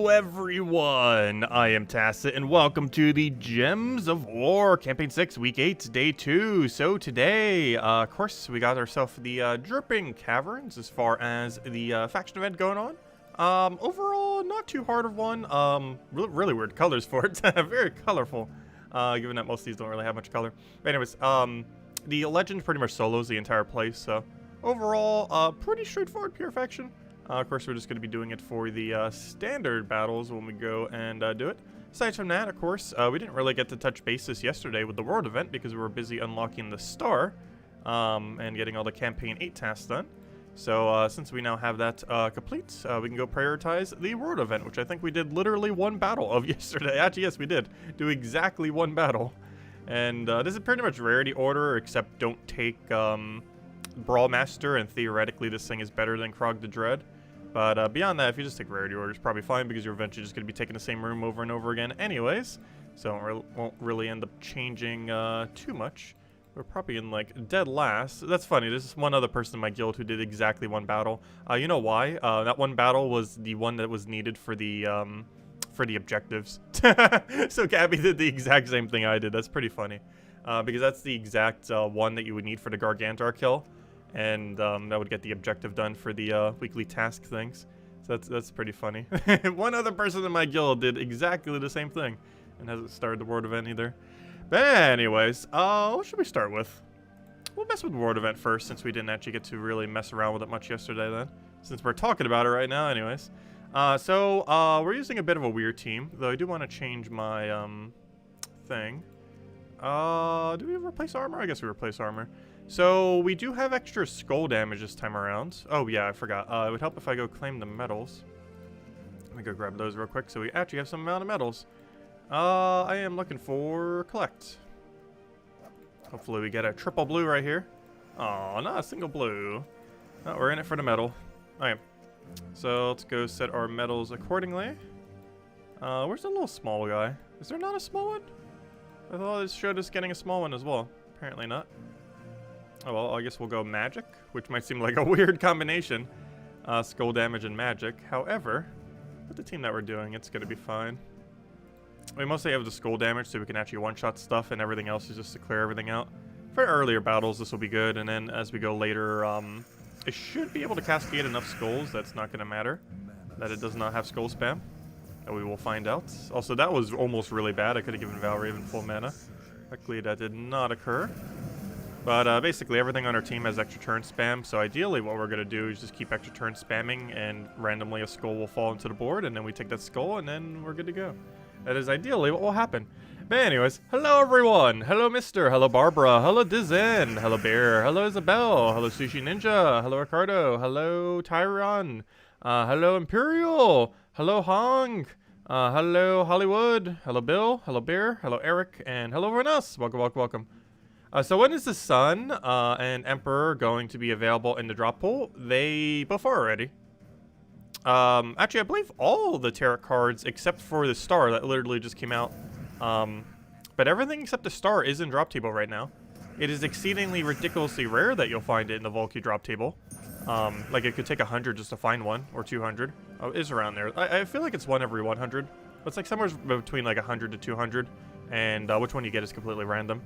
Hello everyone, I am Tacit and welcome to the Gems of War Campaign 6 Week 8 Day 2. So today, of course, we got ourselves the Dripping Caverns as far as the faction event going on. Overall, not too hard of one. Really weird colors for it, very colorful, given that most of these don't really have much color. But anyways, the legend pretty much solos the entire place, so overall, pretty straightforward pure faction. Of course, we're just going to be doing it for the standard battles when we go and do it. Aside from that, of course, we didn't really get to touch bases yesterday with the world event because we were busy unlocking the star and getting all the campaign 8 tasks done. So since we now have that complete, we can go prioritize the world event, which I think we did literally one battle of yesterday. Actually, yes, we did do exactly one battle. And this is pretty much rarity order, except don't take Brawl Master, and theoretically this thing is better than Krog the Dread. But beyond that, if you just take rarity order, it's probably fine because you're eventually just going to be taking the same room over and over again anyways. So it won't really end up changing too much. We're probably in, like, dead last. That's funny. There's one other person in my guild who did exactly one battle. You know why? That one battle was the one that was needed for the objectives. So Gabby did the exact same thing I did. That's pretty funny. Because that's the exact one that you would need for the Gargantar kill. And that would get the objective done for the weekly task things. So that's pretty funny. One other person in my guild did exactly the same thing and hasn't started the world event either. But anyways, what should we start with? We'll mess with the world event first since we didn't actually get to really mess around with it much yesterday then. Since we're talking about it right now anyways. So we're using a bit of a weird team, though I do want to change my thing. Do we replace armor? I guess we replace armor. So we do have extra skull damage this time around. Oh yeah, I forgot. It would help if I go claim the medals. Let me go grab those real quick so we actually have some amount of medals. I am looking for collect. Hopefully we get a triple blue right here. Oh, not a single blue. No, we're in it for the medal. Okay. So let's go set our medals accordingly. Where's the little small guy? Is there not a small one? I thought it showed us getting a small one as well. Apparently not. Oh well, I guess we'll go magic, which might seem like a weird combination. Skull damage and magic. However, with the team that we're doing, it's going to be fine. We mostly have the skull damage so we can actually one-shot stuff, and everything else is just to clear everything out. For earlier battles, this will be good, and then as we go later, it should be able to cascade enough skulls that's not going to matter. That it does not have skull spam. And we will find out. Also, that was almost really bad. I could have given Valraven full mana. Luckily, that did not occur. But basically, everything on our team has extra turn spam. So ideally, what we're going to do is just keep extra turn spamming, and randomly a skull will fall into the board, and then we take that skull, and then we're good to go. That is ideally what will happen. But anyways, hello everyone. Hello Mister. Hello Barbara. Hello Dizen. Hello Bear. Hello Isabel. Hello Sushi Ninja. Hello Ricardo. Hello Tyron. Hello Imperial. Hello Hong. Hello Hollywood. Hello Bill. Hello Bear. Hello Eric. And hello everyone else. Welcome, welcome, welcome. So when is the Sun and Emperor going to be available in the drop pool? They both are already. Actually, I believe all the tarot cards except for the star that literally just came out. But everything except the star is in drop table right now. It is exceedingly ridiculously rare that you'll find it in the Volky drop table. Like it could take 100 just to find one, or 200. Oh, it is around there. I feel like it's one every 100. But it's like somewhere between like 100 to 200. And which one you get is completely random.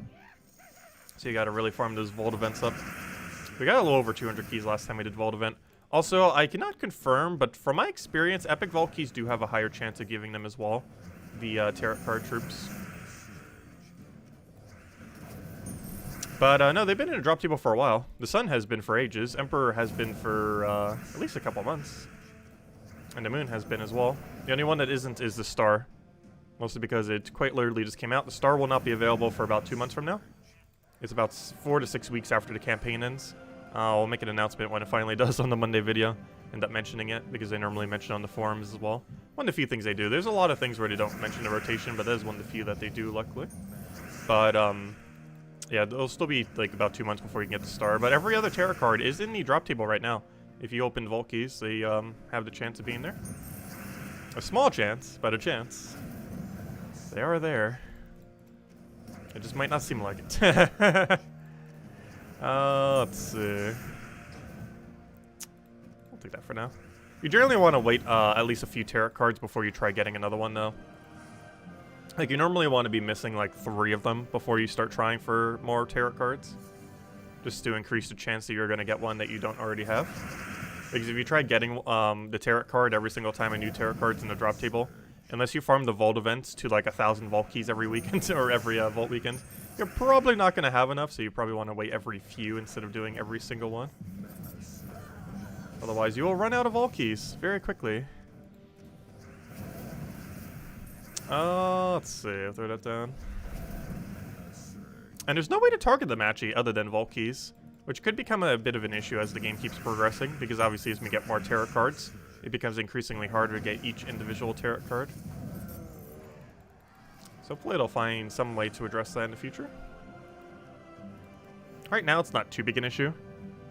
So you gotta really farm those Vault events up. We got a little over 200 keys last time we did Vault event. Also, I cannot confirm, but from my experience, Epic Vault keys do have a higher chance of giving them as well. The tarot card troops. But no, they've been in a drop table for a while. The Sun has been for ages. Emperor has been for at least a couple months. And the Moon has been as well. The only one that isn't is the Star. Mostly because it quite literally just came out. The Star will not be available for about 2 months from now. It's about 4 to 6 weeks after the campaign ends. I'll make an announcement when it finally does on the Monday video. End up mentioning it, because they normally mention it on the forums as well. One of the few things they do. There's a lot of things where they don't mention the rotation, but that is one of the few that they do, luckily. But, yeah, it'll still be, like, about 2 months before you can get the Star. But every other tarot card is in the drop table right now. If you open Vault keys, they, have the chance of being there. A small chance, but a chance. They are there. It just might not seem like it. Let's see. I'll take that for now. You generally want to wait at least a few tarot cards before you try getting another one, though. Like, you normally want to be missing, like, 3 of them before you start trying for more tarot cards. Just to increase the chance that you're going to get one that you don't already have. Because if you try getting the tarot card every single time a new tarot card's in the drop table, unless you farm the vault events to, like, 1,000 vault keys every weekend, or every vault weekend, you're probably not going to have enough, so you probably want to wait every few instead of doing every single one. Otherwise, you will run out of vault keys very quickly. Let's see. I'll throw that down. And there's no way to target them, actually, other than vault keys, which could become a bit of an issue as the game keeps progressing, because obviously as we get more tarot cards, it becomes increasingly harder to get each individual tarot card. So hopefully it'll find some way to address that in the future. Right now, it's not too big an issue.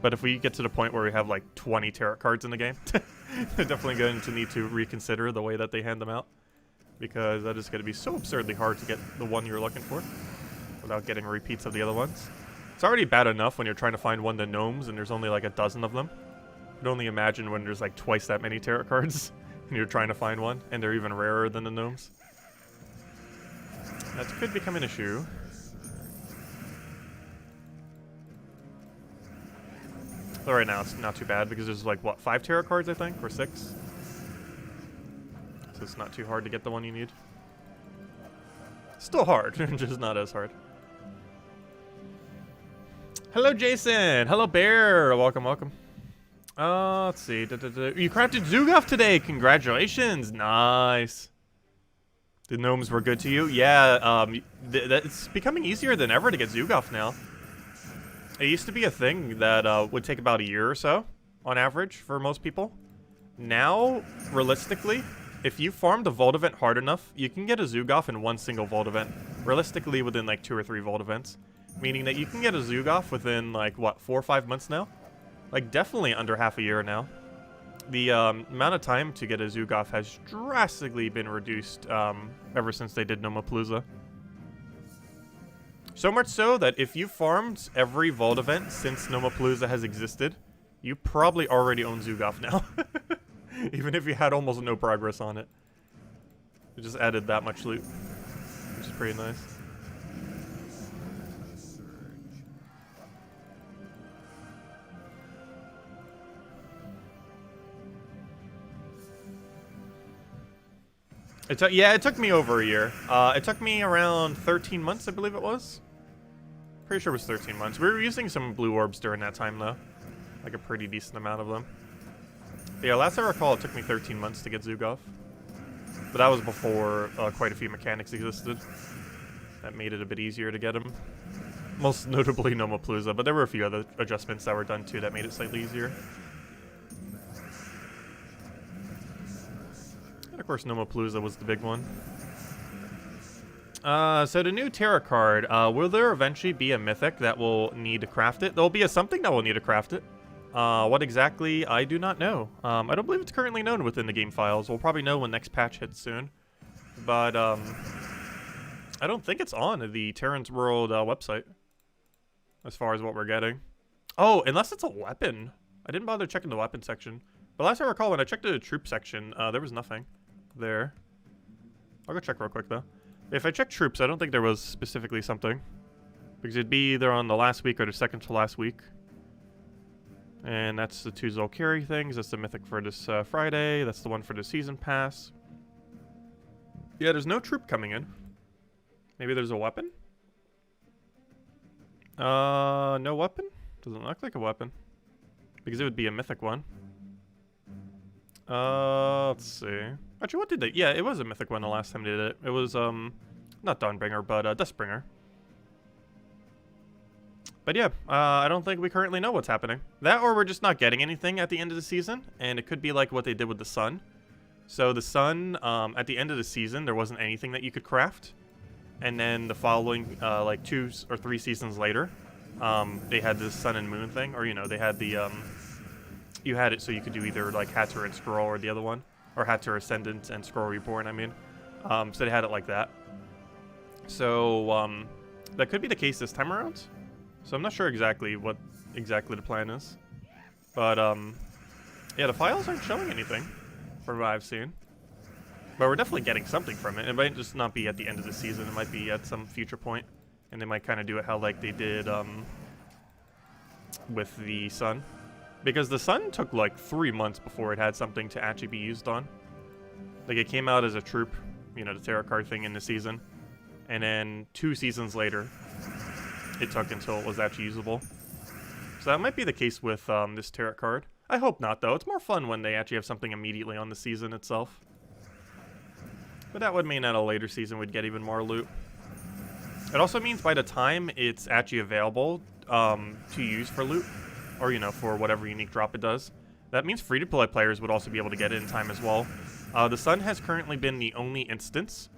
But if we get to the point where we have like 20 tarot cards in the game, they're definitely going to need to reconsider the way that they hand them out. Because that is going to be so absurdly hard to get the one you're looking for without getting repeats of the other ones. It's already bad enough when you're trying to find one of the gnomes and there's only like a dozen of them. You can only imagine when there's like twice that many tarot cards and you're trying to find one, and they're even rarer than the gnomes. That could become an issue. So right now it's not too bad because there's like, what, 5 tarot cards I think, or 6? So it's not too hard to get the one you need. Still hard, just not as hard. Hello Jason, hello Bear, welcome, welcome. Let's see, you crafted Zugaf today, congratulations, nice. The gnomes were good to you? Yeah, it's becoming easier than ever to get Zugaf now. It used to be a thing that would take about a year or so, on average, for most people. Now, realistically, if you farm the Vault event hard enough, you can get a Zugaf in one single Vault event. Realistically, within like 2 or 3 Vault events. Meaning that you can get a Zugaf within like, what, 4 or 5 months now? Like, definitely under half a year now. The amount of time to get a Zugaf has drastically been reduced ever since they did Nomapalooza. So much so that if you farmed every Vault event since Nomapalooza has existed, you probably already own Zugaf now. Even if you had almost no progress on it. It just added that much loot, which is pretty nice. Yeah, it took me over a year. It took me around 13 months, I believe it was. Pretty sure it was 13 months. We were using some blue orbs during that time, though. Like a pretty decent amount of them. But yeah, last I recall, it took me 13 months to get Zugaf. But that was before quite a few mechanics existed. That made it a bit easier to get them. Most notably Nomapalooza, but there were a few other adjustments that were done too that made it slightly easier. And of course Nomapalooza was the big one. So the new tarot card, will there eventually be a mythic that will need to craft it? There'll be a something that will need to craft it. What exactly, I do not know. I don't believe it's currently known within the game files. We'll probably know when next patch hits soon. But, I don't think it's on the RimWorld website. As far as what we're getting. Oh, unless it's a weapon. I didn't bother checking the weapon section. But last I recall, when I checked the troop section, there was nothing there. I'll go check real quick, though. If I check troops, I don't think there was specifically something. Because it'd be either on the last week or the second to last week. And that's the 2 Zolkiri things. That's the mythic for this Friday. That's the one for the season pass. Yeah, there's no troop coming in. Maybe there's a weapon? No weapon? Doesn't look like a weapon. Because it would be a mythic one. Let's see. Actually, what did they... Yeah, it was a mythic one the last time they did it. It was, not Dawnbringer, but, Duskbringer. But yeah, I don't think we currently know what's happening. That or we're just not getting anything at the end of the season. And it could be like what they did with the Sun. So the Sun, at the end of the season, there wasn't anything that you could craft. And then the following, like 2 or 3 seasons later, they had this Sun and Moon thing. Or, you know, they had the, you had it so you could do either like Hatter and Scroll or the other one. Or Hatter Ascendant and Scroll Reborn, I mean. So they had it like that. So, that could be the case this time around. So I'm not sure exactly what the plan is. But, Yeah, the files aren't showing anything from what I've seen. But we're definitely getting something from it. It might just not be at the end of the season. It might be at some future point. And they might kind of do it how like they did with the Sun. Because the Sun took like 3 months before it had something to actually be used on. Like it came out as a troop, you know, the tarot card thing in the season. And then 2 seasons later, it took until it was actually usable. So that might be the case with this tarot card. I hope not, though. It's more fun when they actually have something immediately on the season itself. But that would mean that a later season would get even more loot. It also means by the time it's actually available to use for loot, or, you know, for whatever unique drop it does, that means free-to-play players would also be able to get it in time as well. The Sun has currently been the only instance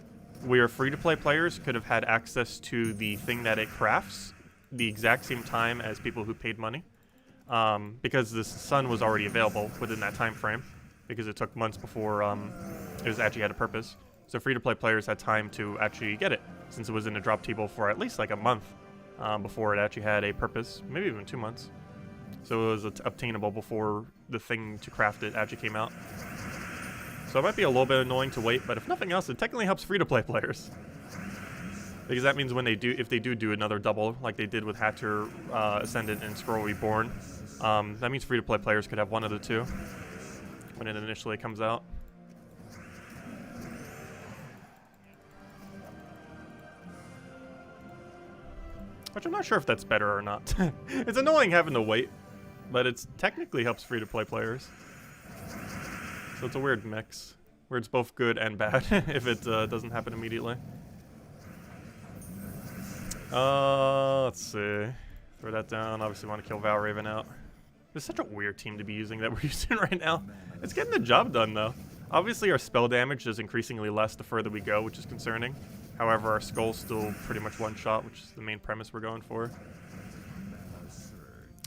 where free-to-play players could have had access to the thing that it crafts the exact same time as people who paid money. Because the Sun was already available within that time frame, because it took months before it was actually had a purpose. So free-to-play players had time to actually get it, since it was in the drop table for at least like a month before it actually had a purpose, maybe even 2 months. So it was obtainable before the thing to craft it actually came out. So it might be a little bit annoying to wait, but if nothing else, it technically helps free-to-play players. Because that means when they do, if they do another double, like they did with Hatcher, Ascendant, and Scroll Reborn, that means free-to-play players could have one of the two when it initially comes out. Which I'm not sure if that's better or not. It's annoying having to wait, but it technically helps free-to-play players. So it's a weird mix, where it's both good and bad if it doesn't happen immediately. Let's see. Throw that down. Obviously want to kill Valraven out. It's such a weird team to be using that we're using right now. It's getting the job done, though. Obviously, our spell damage is increasingly less the further we go, which is concerning. However, our skull's still pretty much one-shot, which is the main premise we're going for.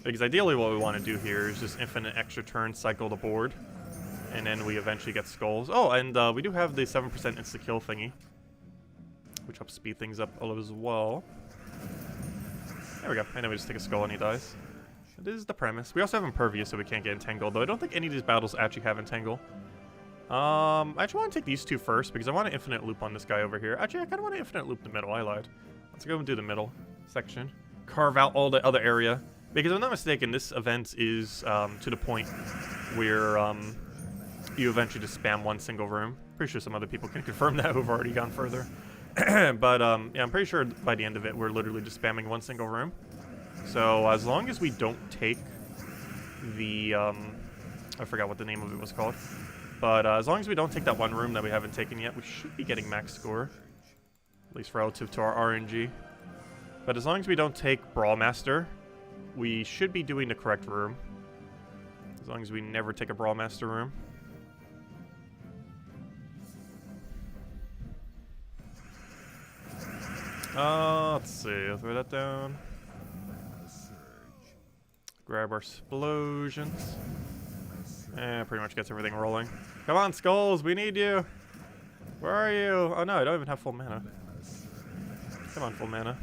Because ideally what we want to do here is just infinite extra turns, cycle the board, and then we eventually get skulls. Oh, and we do have the 7% insta-kill thingy, which helps speed things up a little as well. There we go. And then we just take a skull and he dies. It is the premise. We also have Impervious, so we can't get entangled, though I don't think any of these battles actually have entangle. I actually want to take these two first, because I want an infinite loop on this guy over here. Actually, I kind of want to infinite loop the middle. I lied. Let's go and do the middle section. Carve out all the other area. Because if I'm not mistaken, this event is to the point where you eventually just spam one single room. Pretty sure some other people can confirm that who've already gone further. But yeah, I'm pretty sure by the end of it, we're literally just spamming one single room. So as long as we don't take the, I forgot what the name of it was called. But as long as we don't take that one room that we haven't taken yet, we should be getting max score. At least relative to our RNG. But as long as we don't take Brawlmaster, we should be doing the correct room. As long as we never take a Brawlmaster room. Let's see. I'll throw that down. Grab our explosions. Pretty much gets everything rolling. Come on, Skulls, we need you. Where are you? Oh no, I don't even have full mana. Come on, full mana.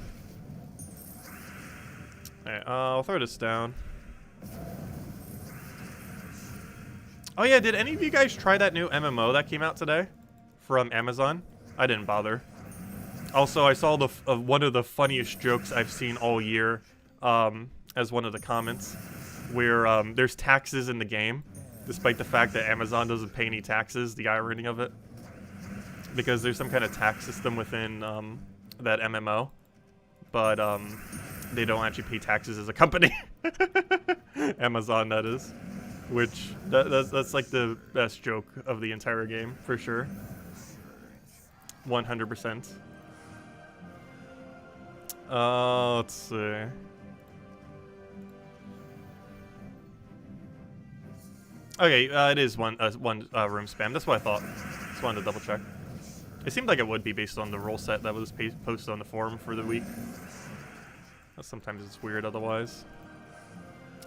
Alright, I'll throw this down. Oh yeah, did any of you guys try that new MMO that came out today? From Amazon? I didn't bother. Also, I saw the one of the funniest jokes I've seen all year as one of the comments, where there's taxes in the game, despite the fact that Amazon doesn't pay any taxes, the irony of it. Because there's some kind of tax system within that MMO, but they don't actually pay taxes as a company. Amazon, that is. Which, that's like the best joke of the entire game, for sure. 100%. Let's see. Okay, it is one room spam. That's what I thought. Just wanted to double check. It seemed like it would be based on the rule set that was posted on the forum for the week. Sometimes it's weird otherwise.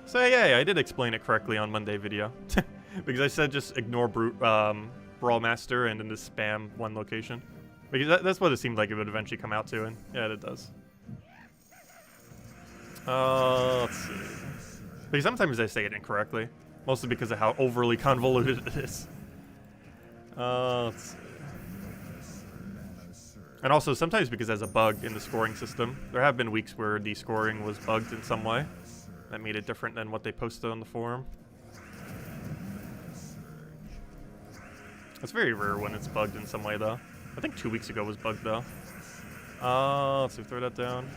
So yeah, I did explain it correctly on Monday video. Because I said just ignore Brawlmaster and then just spam one location. Because that's what it seemed like it would eventually come out to, and yeah, it does. Let's see. Because sometimes I say it incorrectly. Mostly because of how overly convoluted it is. Let's see. And also sometimes because there's a bug in the scoring system. There have been weeks where the scoring was bugged in some way. That made it different than what they posted on the forum. It's very rare when it's bugged in some way, though. I think 2 weeks ago was bugged, though. Let's see, throw that down.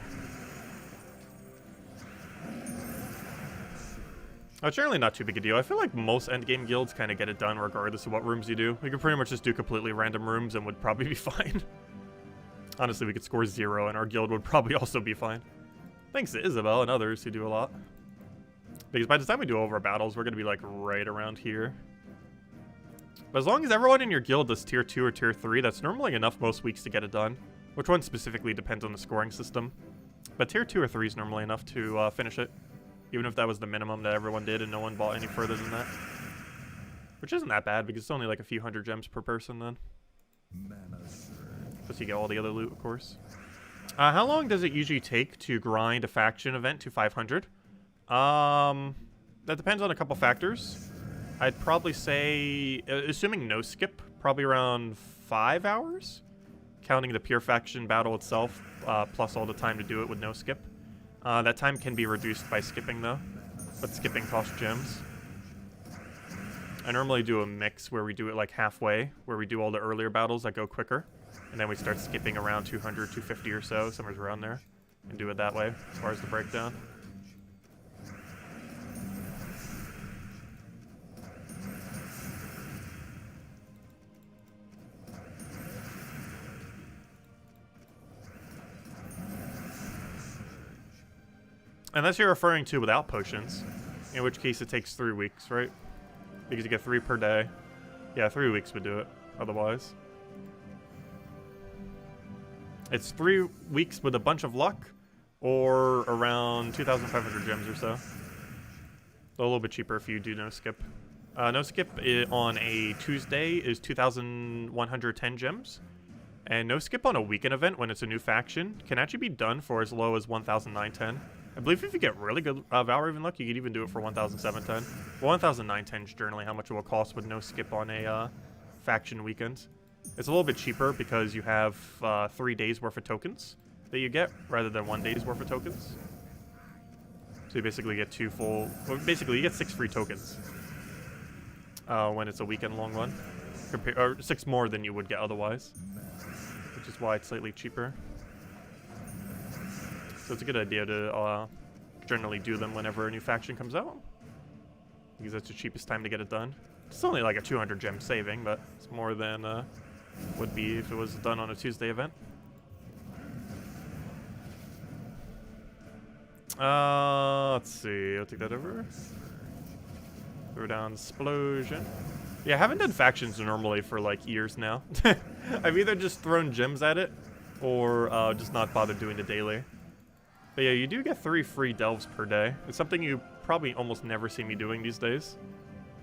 It's generally not too big a deal. I feel like most endgame guilds kind of get it done regardless of what rooms you do. You could pretty much just do completely random rooms and would probably be fine. Honestly, we could score 0 and our guild would probably also be fine. Thanks to Isabel and others who do a lot. Because by the time we do over battles, we're going to be like right around here. But as long as everyone in your guild does tier 2 or tier 3, that's normally enough most weeks to get it done. Which one specifically depends on the scoring system. But tier 2 or 3 is normally enough to finish it. Even if that was the minimum that everyone did and no one bought any further than that. Which isn't that bad because it's only like a few hundred gems per person then. Plus you get all the other loot, of course. How long does it usually take to grind a faction event to 500? That depends on a couple factors. I'd probably say, assuming no skip, probably around 5 hours? Counting the pure faction battle itself, plus all the time to do it with no skip. That time can be reduced by skipping though, but skipping costs gems. I normally do a mix where we do it like halfway, where we do all the earlier battles that go quicker, and then we start skipping around 200, 250 or so, somewhere around there, and do it that way as far as the breakdown. Unless you're referring to without potions, in which case it takes 3 weeks, right? Because you get 3 per day. Yeah, 3 weeks would do it, otherwise. It's 3 weeks with a bunch of luck, or around 2,500 gems or so. A little bit cheaper if you do no skip. No skip on a Tuesday is 2,110 gems. And no skip on a weekend event when it's a new faction can actually be done for as low as 1,910. I believe if you get really good Valraven luck, you could even do it for 1,710. 1,910 is generally how much it will cost with no skip on a faction weekend. It's a little bit cheaper because you have 3 days worth of tokens that you get rather than 1 day's worth of tokens. So you basically get 2 full... Well, basically, you get 6 free tokens when it's a weekend-long one. Or 6 more than you would get otherwise. Which is why it's slightly cheaper. So it's a good idea to generally do them whenever a new faction comes out. Because that's the cheapest time to get it done. It's only like a 200 gem saving, but it's more than would be if it was done on a Tuesday event. Let's see. I'll take that over. Throw down Explosion. Yeah, I haven't done factions normally for like years now. I've either just thrown gems at it or just not bothered doing the daily. But yeah, you do get 3 free delves per day. It's something you probably almost never see me doing these days.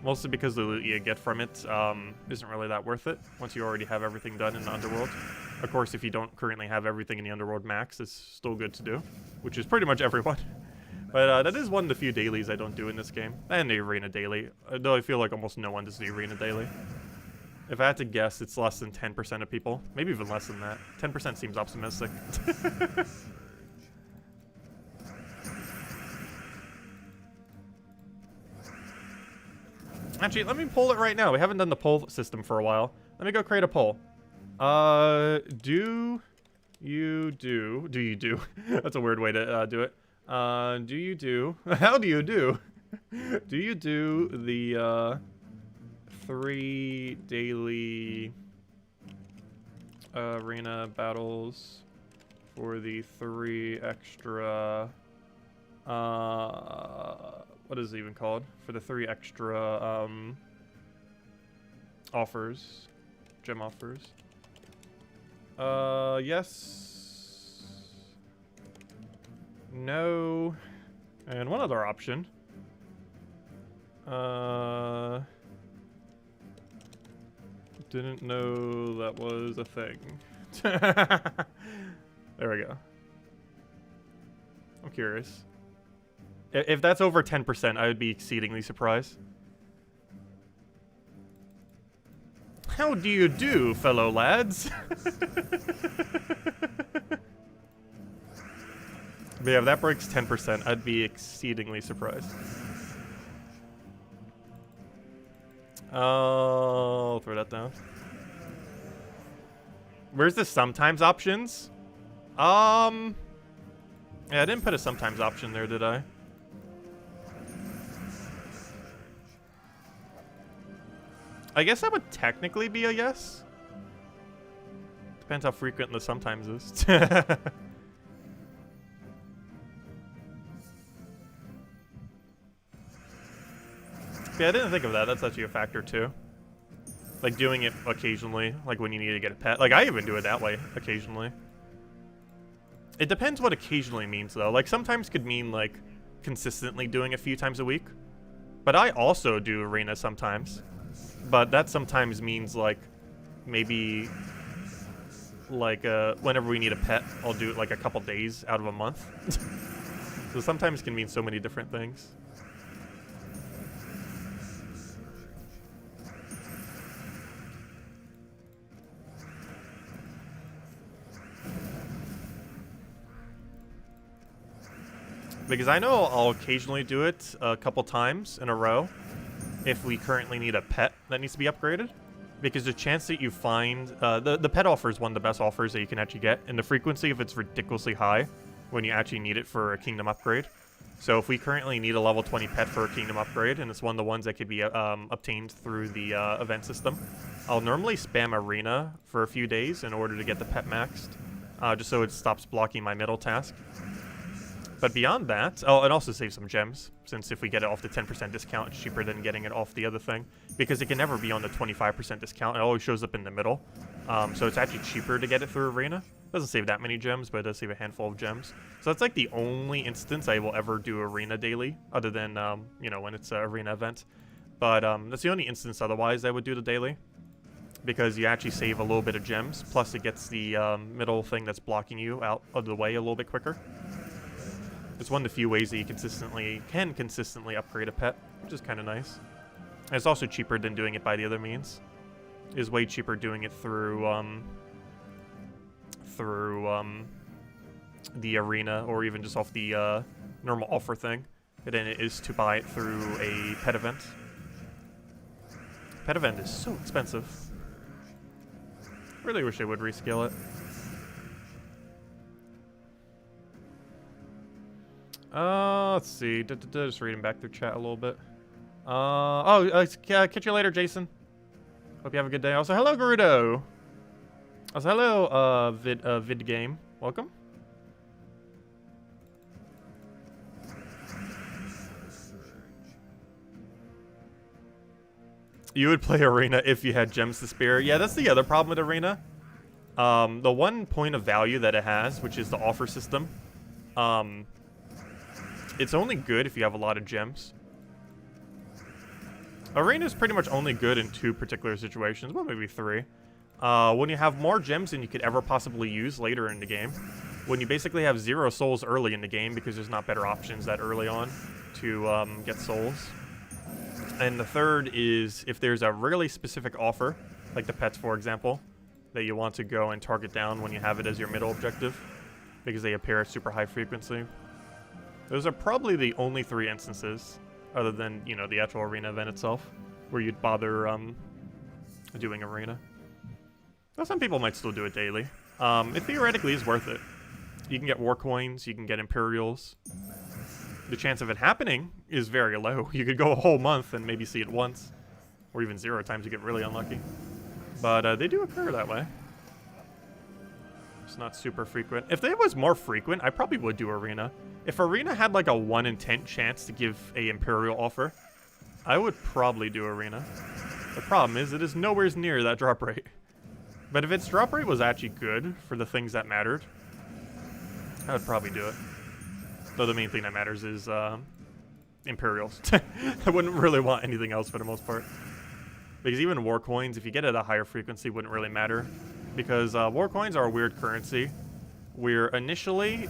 Mostly because the loot you get from it isn't really that worth it once you already have everything done in the Underworld. Of course, if you don't currently have everything in the Underworld max, it's still good to do, which is pretty much everyone. But that is one of the few dailies I don't do in this game. And the Arena daily, though I feel like almost no one does the Arena daily. If I had to guess, it's less than 10% of people. Maybe even less than that. 10% seems optimistic. Actually, let me poll it right now. We haven't done the poll system for a while. Let me go create a poll. Do you do? That's a weird way to do it. Do you do? How do you do? Do you do the 3 daily arena battles for the 3 extra? What is it even called? For the 3 extra offers, gem offers. Yes. No. And one other option. Didn't know that was a thing. There we go. I'm curious. If that's over 10%, I would be exceedingly surprised. How do you do, fellow lads? But yeah, if that breaks 10%, I'd be exceedingly surprised. I'll throw that down. Where's the sometimes options? Yeah, I didn't put a sometimes option there, did I? I guess that would technically be a yes. Depends how frequent the sometimes is. Yeah, I didn't think of that. That's actually a factor too. Like doing it occasionally, like when you need to get a pet. Like I even do it that way occasionally. It depends what occasionally means though. Like sometimes could mean like consistently doing a few times a week. But I also do arena sometimes. But that sometimes means like maybe like whenever we need a pet, I'll do it like a couple days out of a month. So sometimes can mean so many different things. Because I know I'll occasionally do it a couple times in a row if we currently need a pet that needs to be upgraded. Because the chance that you find... the pet offer is one of the best offers that you can actually get. And the frequency of it's ridiculously high when you actually need it for a kingdom upgrade. So if we currently need a level 20 pet for a kingdom upgrade, and it's one of the ones that could be obtained through the event system, I'll normally spam arena for a few days in order to get the pet maxed. Just so it stops blocking my middle task. But beyond that, oh, it also saves some gems, since if we get it off the 10% discount, it's cheaper than getting it off the other thing. Because it can never be on the 25% discount, it always shows up in the middle. So it's actually cheaper to get it through arena. It doesn't save that many gems, but it does save a handful of gems. So that's like the only instance I will ever do arena daily, other than, you know, when it's an arena event. But that's the only instance otherwise I would do the daily. Because you actually save a little bit of gems, plus it gets the middle thing that's blocking you out of the way a little bit quicker. It's one of the few ways that you can consistently upgrade a pet, which is kind of nice. And it's also cheaper than doing it by the other means. It is way cheaper doing it through the arena, or even just off the normal offer thing, than it is to buy it through a pet event. Pet event is so expensive. Really wish they would rescale it. Let's see. Just reading back through chat a little bit. Catch you later, Jason. Hope you have a good day. Also, hello, Gerudo. Also, hello, Vid Game. Welcome. You would play Arena if you had gems to spare. Yeah, that's the other problem with Arena. The one point of value that it has, which is the offer system, it's only good if you have a lot of gems. Arena is pretty much only good in two particular situations, well, maybe three. When you have more gems than you could ever possibly use later in the game. When you basically have 0 souls early in the game because there's not better options that early on to get souls. And the third is if there's a really specific offer, like the pets, for example, that you want to go and target down when you have it as your middle objective, because they appear at super high frequency. Those are probably the only 3 instances, other than, you know, the actual arena event itself, where you'd bother doing arena. Well, some people might still do it daily. It theoretically is worth it. You can get war coins, you can get Imperials. The chance of it happening is very low. You could go a whole month and maybe see it once, or even 0 times you get really unlucky. But they do occur that way. It's not super frequent. If it was more frequent, I probably would do arena. If arena had like a 1 in 10 chance to give a Imperial offer, I would probably do arena. The problem is it is nowhere near that drop rate. But if its drop rate was actually good for the things that mattered, I would probably do it. Though the main thing that matters is Imperials. I wouldn't really want anything else for the most part. Because even war coins, if you get it at a higher frequency, wouldn't really matter. Because war coins are a weird currency where initially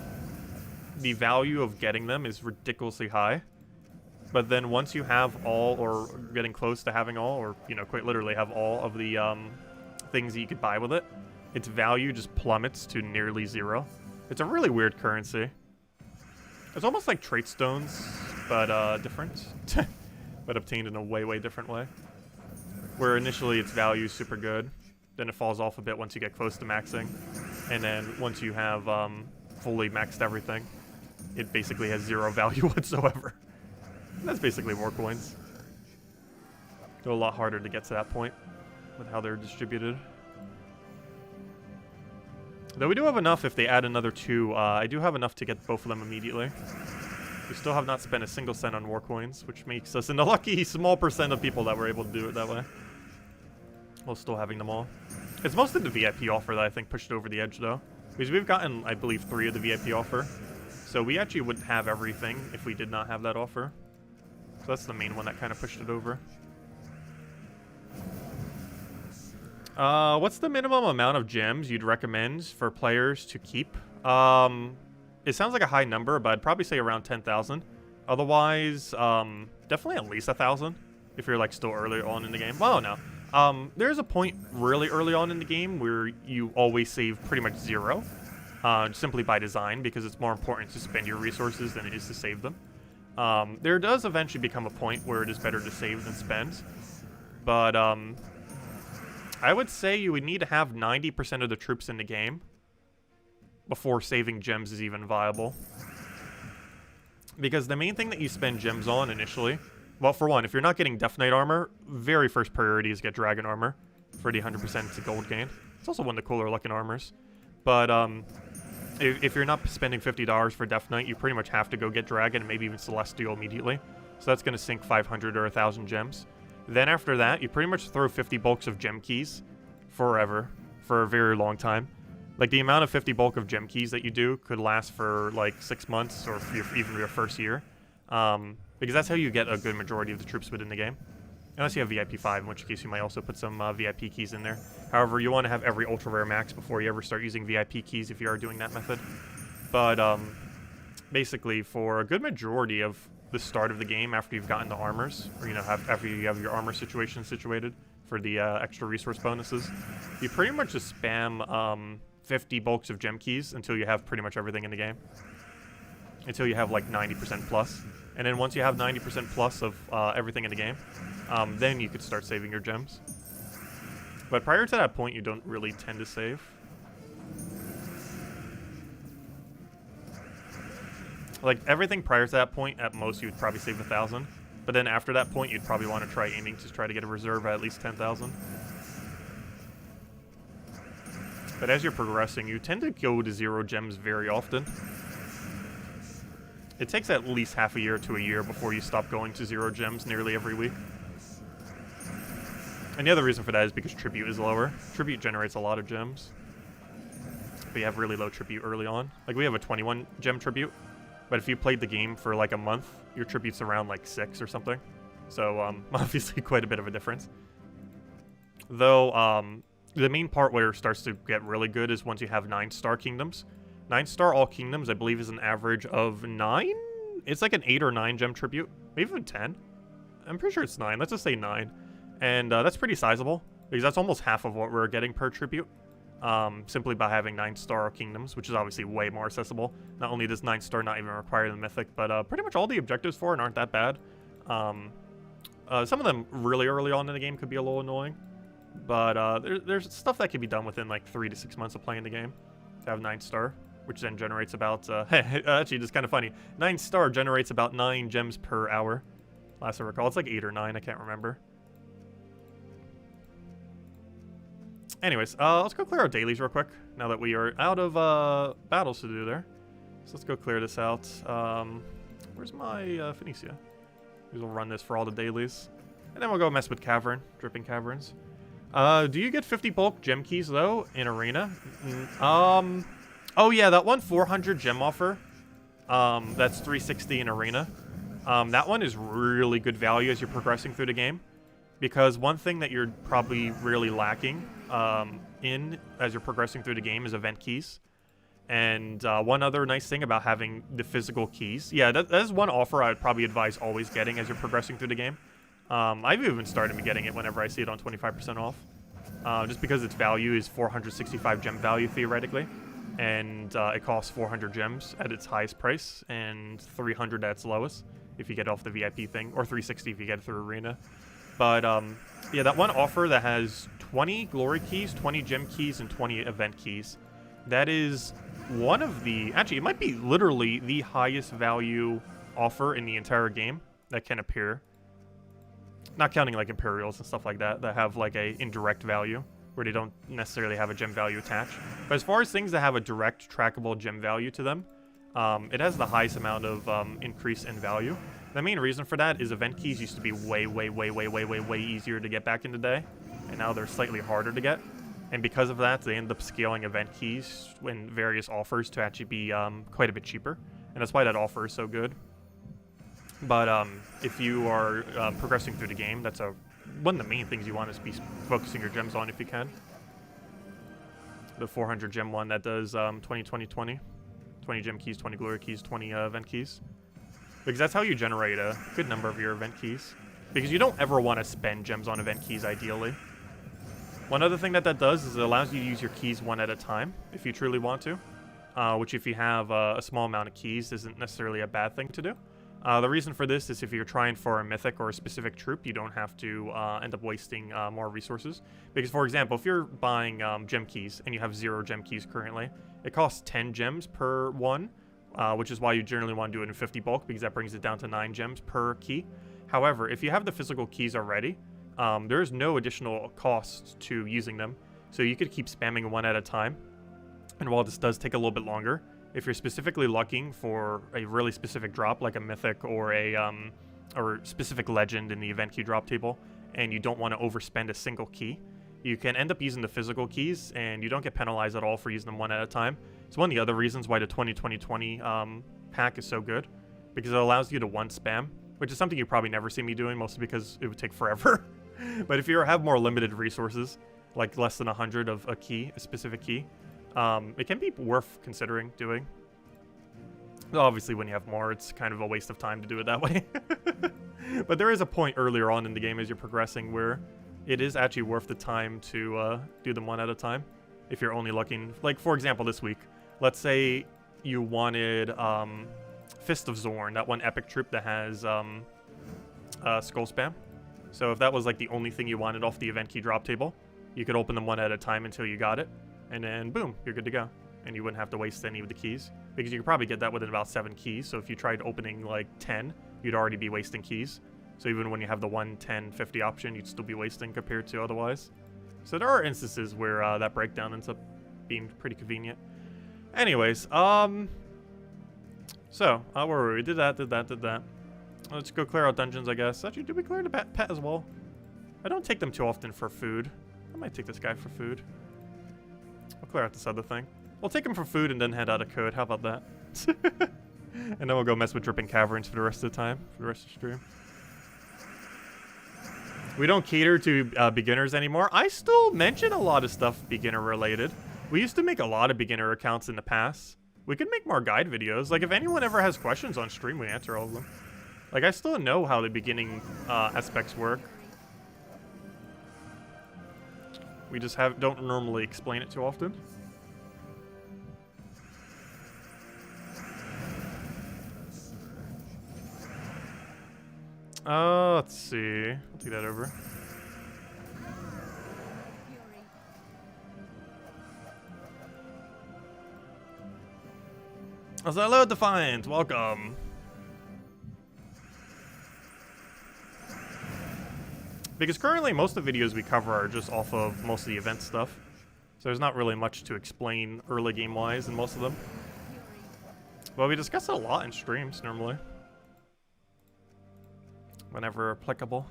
the value of getting them is ridiculously high. But then once you have all, or getting close to having all, or, you know, quite literally have all of the things that you could buy with it, its value just plummets to nearly 0. It's a really weird currency. It's almost like trait stones, but different. But obtained in a way, way different way. Where initially its value is super good, then it falls off a bit once you get close to maxing. And then once you have fully maxed everything, it basically has 0 value whatsoever. And that's basically war coins. They're a lot harder to get to that point with how they're distributed. Though we do have enough if they add another 2. I do have enough to get both of them immediately. We still have not spent a single cent on war coins, which makes us in the lucky small percent of people that were able to do it that way. While still having them all. It's mostly the VIP offer that I think pushed it over the edge, though. Because we've gotten, I believe, 3 of the VIP offer. So we actually wouldn't have everything if we did not have that offer. So that's the main one that kind of pushed it over. What's the minimum amount of gems you'd recommend for players to keep? It sounds like a high number, but I'd probably say around 10,000. Otherwise, definitely at least 1,000 if you're like still early on in the game. Well, no. There's a point really early on in the game where you always save pretty much 0, simply by design, because it's more important to spend your resources than it is to save them. There does eventually become a point where it is better to save than spend, but I would say you would need to have 90% of the troops in the game before saving gems is even viable. Because the main thing that you spend gems on initially, well, for one, if you're not getting Death Knight armor, very first priority is get Dragon armor for the 100% to gold gain. It's also one of the cooler looking armors. But if you're not spending $50 for Death Knight, you pretty much have to go get Dragon and maybe even Celestial immediately. So that's going to sink 500 or 1,000 gems. Then after that, you pretty much throw 50 bulks of gem keys forever, for a very long time. Like, the amount of 50 bulk of gem keys that you do could last for, like, 6 months or even your first year. Because that's how you get a good majority of the troops within the game. Unless you have VIP 5, in which case you might also put some VIP keys in there. However, you want to have every ultra rare max before you ever start using VIP keys if you are doing that method. But basically, for a good majority of the start of the game, after you've gotten the armors, or after you have your armor situation situated for the extra resource bonuses, you pretty much just spam 50 bulks of gem keys until you have pretty much everything in the game. Until you have like 90% plus. And then once you have 90% plus of everything in the game, then you could start saving your gems. But prior to that point, you don't really tend to save. Like, everything prior to that point, at most, you would probably save 1,000. But then after that point, you'd probably want to try aiming to try to get a reserve at least 10,000. But as you're progressing, you tend to go to 0 gems very often. It takes at least half a year to a year before you stop going to 0 gems nearly every week. And the other reason for that is because tribute is lower. Tribute generates a lot of gems. But you have really low tribute early on. Like, we have a 21 gem tribute. But if you played the game for like a month, your tribute's around like 6 or something. So, obviously quite a bit of a difference. Though, the main part where it starts to get really good is once you have 9-star kingdoms. 9-star all kingdoms, I believe, is an average of 9? It's like an 8 or 9 gem tribute. Maybe even 10. I'm pretty sure it's 9. Let's just say 9. And that's pretty sizable, because that's almost half of what we're getting per tribute. Simply by having 9-star kingdoms, which is obviously way more accessible. Not only does 9-star not even require the mythic, but pretty much all the objectives for it aren't that bad. Some of them really early on in the game could be a little annoying. But there's stuff that can be done within like 3 to 6 months of playing the game to have 9-star. Which then generates about, actually, it's kind of funny. 9-star generates about 9 gems per hour. Last I recall. It's like 8 or 9, I can't remember. Anyways, let's go clear our dailies real quick, now that we are out of battles to do there. So let's go clear this out. Where's my Phoenicia? We'll run this for all the dailies. And then we'll go mess with Cavern, Dripping Caverns. Do you get 50 bulk gem keys, though, in Arena? Oh yeah, that one 400 gem offer, that's 360 in Arena. That one is really good value as you're progressing through the game. Because one thing that you're probably really lacking as you're progressing through the game is event keys. And one other nice thing about having the physical keys, yeah, that is one offer I would probably advise always getting as you're progressing through the game. I've even started getting it whenever I see it on 25% off, just because its value is 465 gem value theoretically, and it costs 400 gems at its highest price and 300 at its lowest if you get it off the VIP thing, or 360 if you get it through Arena. But yeah, that one offer that has 20 glory keys, 20 gem keys, and 20 event keys, that is one of the, actually, it might be literally the highest value offer in the entire game that can appear. Not counting like Imperials and stuff like that, that have like a indirect value, where they don't necessarily have a gem value attached. But as far as things that have a direct trackable gem value to them, it has the highest amount of increase in value. The main reason for that is event keys used to be way easier to get back in the day, and now they're slightly harder to get. And because of that, they end up scaling event keys in various offers to actually be quite a bit cheaper. And that's why that offer is so good. But if you are progressing through the game, that's one of the main things you want to be focusing your gems on if you can. The 400 gem one that does 20, 20, 20. 20 gem keys, 20 glory keys, 20 event keys. Because that's how you generate a good number of your event keys. Because you don't ever want to spend gems on event keys, ideally. One other thing that does is it allows you to use your keys one at a time, if you truly want to. Which, if you have a small amount of keys, isn't necessarily a bad thing to do. The reason for this is if you're trying for a mythic or a specific troop, you don't have to end up wasting more resources. Because, for example, if you're buying gem keys and you have 0 gem keys currently, it costs 10 gems per one, which is why you generally want to do it in 50 bulk, because that brings it down to 9 gems per key. However, if you have the physical keys already, there is no additional cost to using them, so you could keep spamming one at a time. And while this does take a little bit longer, if you're specifically looking for a really specific drop, like a mythic or a or specific legend in the event key drop table, and you don't want to overspend a single key, you can end up using the physical keys, and you don't get penalized at all for using them one at a time. It's one of the other reasons why the 20-20-20 pack is so good, because it allows you to one spam, which is something you probably never see me doing, mostly because it would take forever. But if you have more limited resources, like less than 100 of a key, a specific key, it can be worth considering doing. Obviously, when you have more, it's kind of a waste of time to do it that way. But there is a point earlier on in the game as you're progressing where it is actually worth the time to do them one at a time. If you're only looking, like for example this week, let's say you wanted Fist of Zorn, that one epic troop that has skull spam. So if that was like the only thing you wanted off the event key drop table, you could open them one at a time until you got it, and then boom, you're good to go. And you wouldn't have to waste any of the keys, because you could probably get that within about 7 keys. So if you tried opening like 10, you'd already be wasting keys. So even when you have the 1, 10, 50 option, you'd still be wasting compared to otherwise. So there are instances where that breakdown ends up being pretty convenient. Anyways, so where were we? Did that. Let's go clear out dungeons, I guess. Actually, did we clear the pet as well? I don't take them too often for food. I might take this guy for food. I'll clear out this other thing. We'll take him for food and then head out of code. How about that? And then we'll go mess with dripping caverns for the rest of the time, for the rest of the stream. We don't cater to beginners anymore. I still mention a lot of stuff beginner related. We used to make a lot of beginner accounts in the past. We could make more guide videos. Like if anyone ever has questions on stream, we answer all of them. Like I still know how the beginning aspects work. We just don't normally explain it too often. Let's see. I'll take that over. Hello, Defiant. Welcome. Because currently most of the videos we cover are just off of most of the event stuff. So there's not really much to explain early game-wise in most of them. But we discuss it a lot in streams normally. Whenever applicable.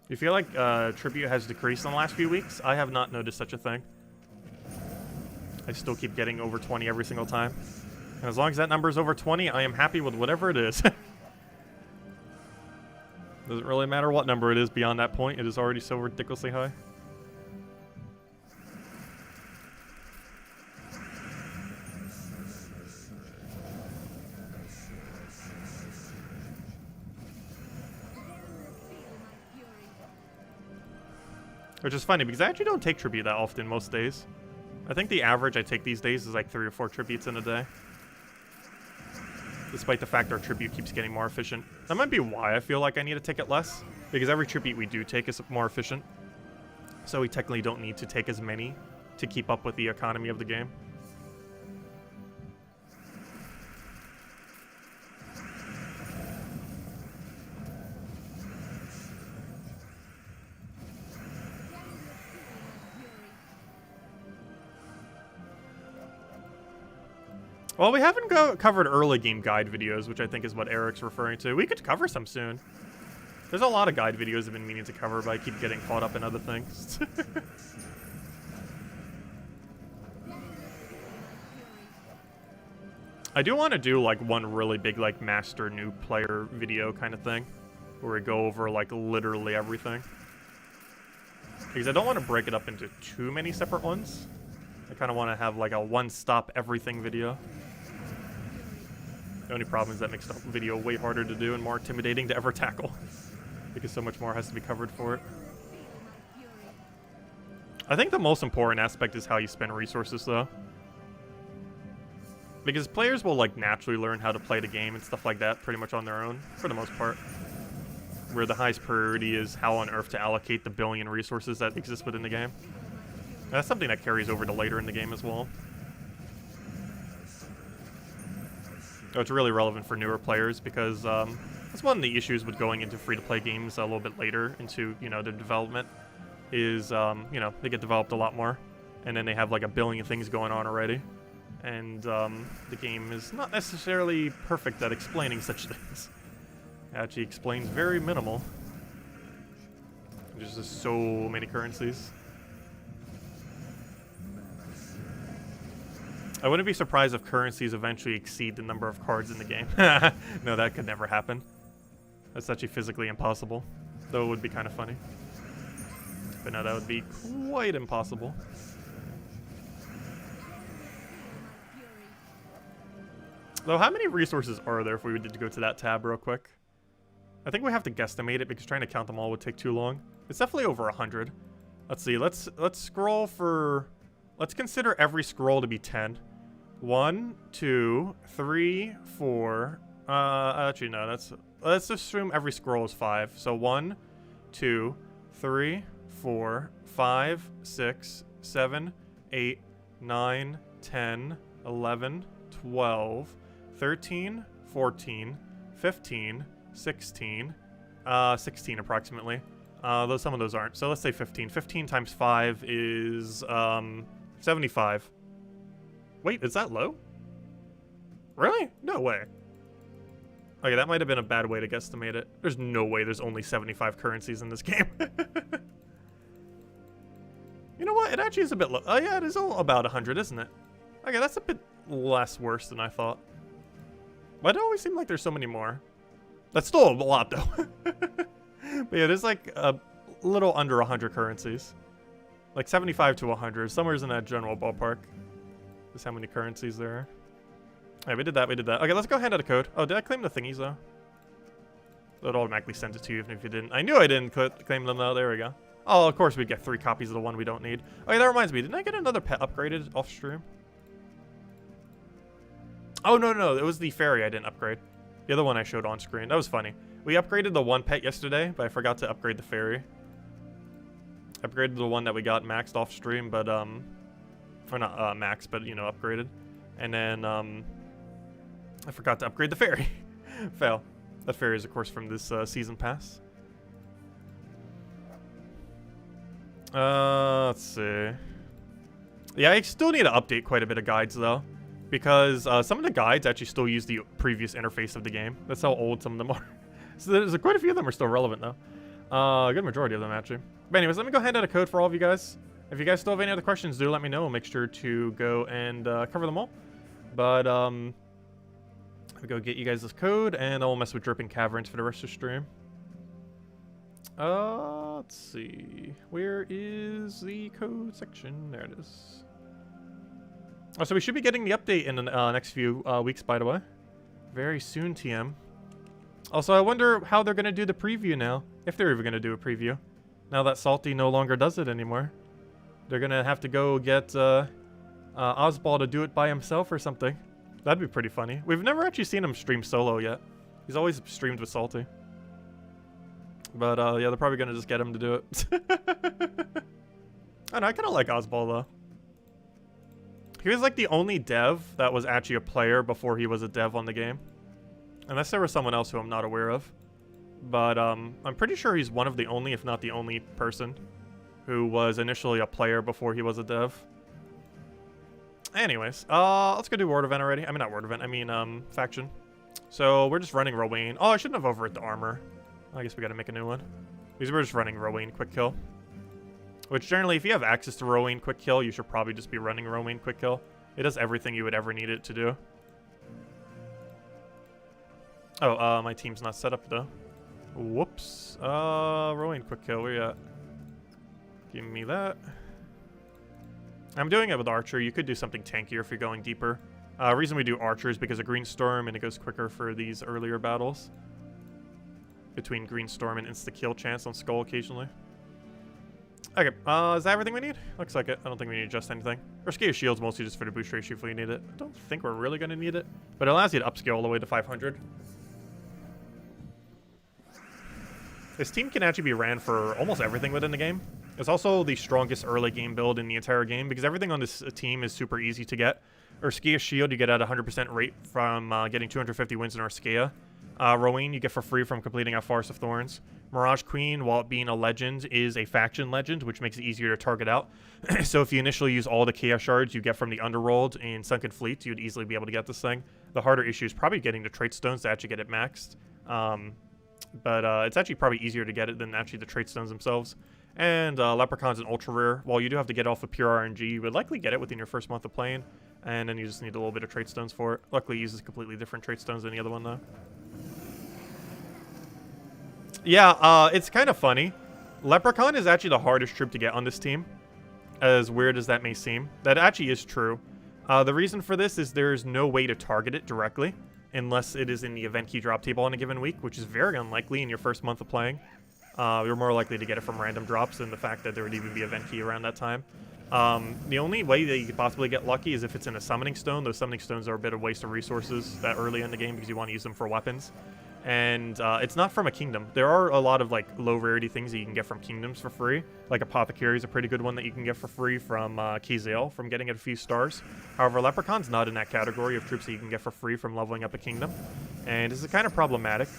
You feel like tribute has decreased in the last few weeks? I have not noticed such a thing. I still keep getting over 20 every single time. And as long as that number is over 20, I am happy with whatever it is. Doesn't really matter what number it is beyond that point. It is already so ridiculously high. Which is funny because I actually don't take tribute that often most days. I think the average I take these days is like 3 or 4 tributes in a day. Despite the fact our tribute keeps getting more efficient. That might be why I feel like I need to take it less. Because every tribute we do take is more efficient. So we technically don't need to take as many to keep up with the economy of the game. Well, we haven't covered early game guide videos, which I think is what Eric's referring to. We could cover some soon. There's a lot of guide videos I've been meaning to cover, but I keep getting caught up in other things. I do want to do like one really big like master new player video kind of thing, where we go over like literally everything. Because I don't want to break it up into too many separate ones. I kind of want to have like a one-stop everything video. The only problem is that makes the video way harder to do and more intimidating to ever tackle. Because so much more has to be covered for it. I think the most important aspect is how you spend resources, though. Because players will like naturally learn how to play the game and stuff like that pretty much on their own, for the most part. Where the highest priority is how on earth to allocate the billion resources that exist within the game. And that's something that carries over to later in the game as well. So it's really relevant for newer players because that's one of the issues with going into free-to-play games a little bit later into, you know, the development is, you know, they get developed a lot more. And then they have like a billion things going on already. And the game is not necessarily perfect at explaining such things. It actually explains very minimal. There's just so many currencies. I wouldn't be surprised if currencies eventually exceed the number of cards in the game. No, that could never happen. That's actually physically impossible. Though it would be kind of funny. But no, that would be quite impossible. Though, how many resources are there if we did go to that tab real quick? I think we have to guesstimate it because trying to count them all would take too long. It's definitely over 100. Let's see. Let's scroll for... Let's consider every scroll to be 10. 1, 2, 3, 4. Actually, no. Let's assume every scroll is 5. So 1, 2, 3, 4, 5, 6, 7, 8, 9, 10, 11, 12, 13, 14, 15, 16, 16 approximately. Though some of those aren't. So let's say 15. 15 times 5 is 75. Wait, is that low? Really? No way. Okay, that might have been a bad way to guesstimate it. There's no way there's only 75 currencies in this game. You know what? It actually is a bit low. Oh yeah, it is all about 100, isn't it? Okay, that's a bit less worse than I thought. Why do it always seem like there's so many more? That's still a lot, though. But yeah, there's like a little under 100 currencies. Like 75 to 100, somewhere in that general ballpark. Just how many currencies there are. Alright, we did that, we did that. Okay, let's go hand out a code. Oh, did I claim the thingies, though? It automatically sends it to you even if you didn't. I knew I didn't claim them, though. There we go. Oh, of course we'd get 3 copies of the one we don't need. Okay, that reminds me. Didn't I get another pet upgraded off stream? Oh, no. It was the fairy I didn't upgrade. The other one I showed on screen. That was funny. We upgraded the one pet yesterday, but I forgot to upgrade the fairy. Upgraded the one that we got maxed off stream, but, or not maxed, but, you know, upgraded. And then, I forgot to upgrade the fairy. Fail. That fairy is, of course, from this season pass. Let's see. Yeah, I still need to update quite a bit of guides, though. Because some of the guides actually still use the previous interface of the game. That's how old some of them are. So there's quite a few of them are still relevant, though. A good majority of them, actually. But anyways, let me go ahead and add a code for all of you guys. If you guys still have any other questions, do let me know. We'll make sure to go and cover them all. But, I'll go get you guys this code, and I'll mess with Dripping Caverns for the rest of the stream. Let's see. Where is the code section? There it is. Oh, so we should be getting the update in the next few weeks, by the way. Very soon, TM. Also, I wonder how they're going to do the preview now. If they're even going to do a preview. Now that Salty no longer does it anymore. They're going to have to go get Ozball to do it by himself or something. That'd be pretty funny. We've never actually seen him stream solo yet. He's always streamed with Salty. But, yeah, they're probably going to just get him to do it. I don't know, I kind of like Ozball, though. He was, like, the only dev that was actually a player before he was a dev on the game. Unless there was someone else who I'm not aware of. But, I'm pretty sure he's one of the only, if not the only person who was initially a player before he was a dev. Anyways, let's go do Word Event already. I mean, not Word Event, I mean, Faction. So, we're just running Rowan. Oh, I shouldn't have overwritten the armor. I guess we gotta make a new one. Because we're just running Rowan Quick Kill. Which generally, if you have access to Rowan Quick Kill, you should probably just be running Rowan Quick Kill. It does everything you would ever need it to do. Oh, my team's not set up though. Whoops. Rowan Quick Kill, where you at? Give me that. I'm doing it with Archer. You could do something tankier if you're going deeper. Reason we do Archer is because of Green Storm and it goes quicker for these earlier battles. Between Green Storm and insta-kill chance on Skull occasionally. Okay, is that everything we need? Looks like it. I don't think we need to adjust anything. Our Scale Shield's mostly just for the boost ratio if we need it. I don't think we're really going to need it. But it allows you to upscale all the way to 500. This team can actually be ran for almost everything within the game. It's also the strongest early game build in the entire game because everything on this team is super easy to get. Urskia Shield you get at 100% rate from getting 250 wins in Urskia. Rowan you get for free from completing a Forest of Thorns. Mirage Queen, while being a legend, is a faction legend, which makes it easier to target out. So if you initially use all the Chaos Shards you get from the Underworld and Sunken Fleet, you'd easily be able to get this thing. The harder issue is probably getting the Trait Stones to actually get it maxed. But it's actually probably easier to get it than actually the Trait Stones themselves. And Leprechaun's an ultra rare. While you do have to get off of pure RNG, you would likely get it within your first month of playing. And then you just need a little bit of Trait Stones for it. Luckily it uses completely different Trait Stones than the other one though. Yeah, it's kind of funny. Leprechaun is actually the hardest troop to get on this team. As weird as that may seem. That actually is true. The reason for this is there's no way to target it directly. Unless it is in the event key drop table on a given week. Which is very unlikely in your first month of playing. You're more likely to get it from random drops than the fact that there would even be event key around that time. The only way that you could possibly get lucky is if it's in a summoning stone. Those summoning stones are a bit of waste of resources that early in the game because you want to use them for weapons. And it's not from a kingdom. There are a lot of like low rarity things that you can get from kingdoms for free. Like Apothecary is a pretty good one that you can get for free from Kizale from getting it a few stars. However, Leprechaun's not in that category of troops that you can get for free from leveling up a kingdom. And this is kind of problematic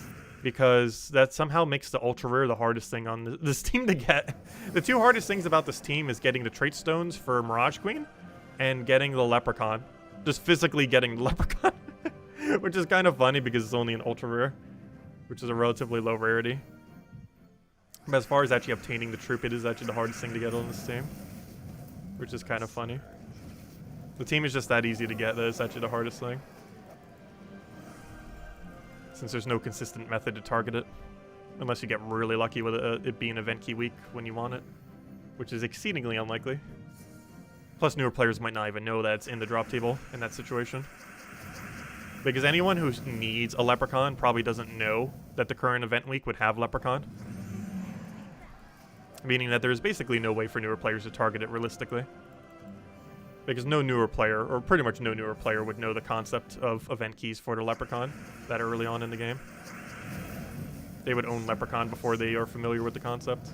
because that somehow makes the ultra rare the hardest thing on this team to get. The two hardest things about this team is getting the Trait Stones for Mirage Queen and getting the Leprechaun. Just physically getting the Leprechaun. Which is kind of funny because it's only an ultra rare. Which is a relatively low rarity. But as far as actually obtaining the troop, it is actually the hardest thing to get on this team. Which is kind of funny. The team is just that easy to get that it's actually the hardest thing. Since there's no consistent method to target it. Unless you get really lucky with it being event key week when you want it. Which is exceedingly unlikely. Plus newer players might not even know that it's in the drop table in that situation. Because anyone who needs a Leprechaun probably doesn't know that the current event week would have Leprechaun. Meaning that there's basically no way for newer players to target it realistically. Because no newer player, or pretty much no newer player, would know the concept of event keys for the Leprechaun that early on in the game. They would own Leprechaun before they are familiar with the concept.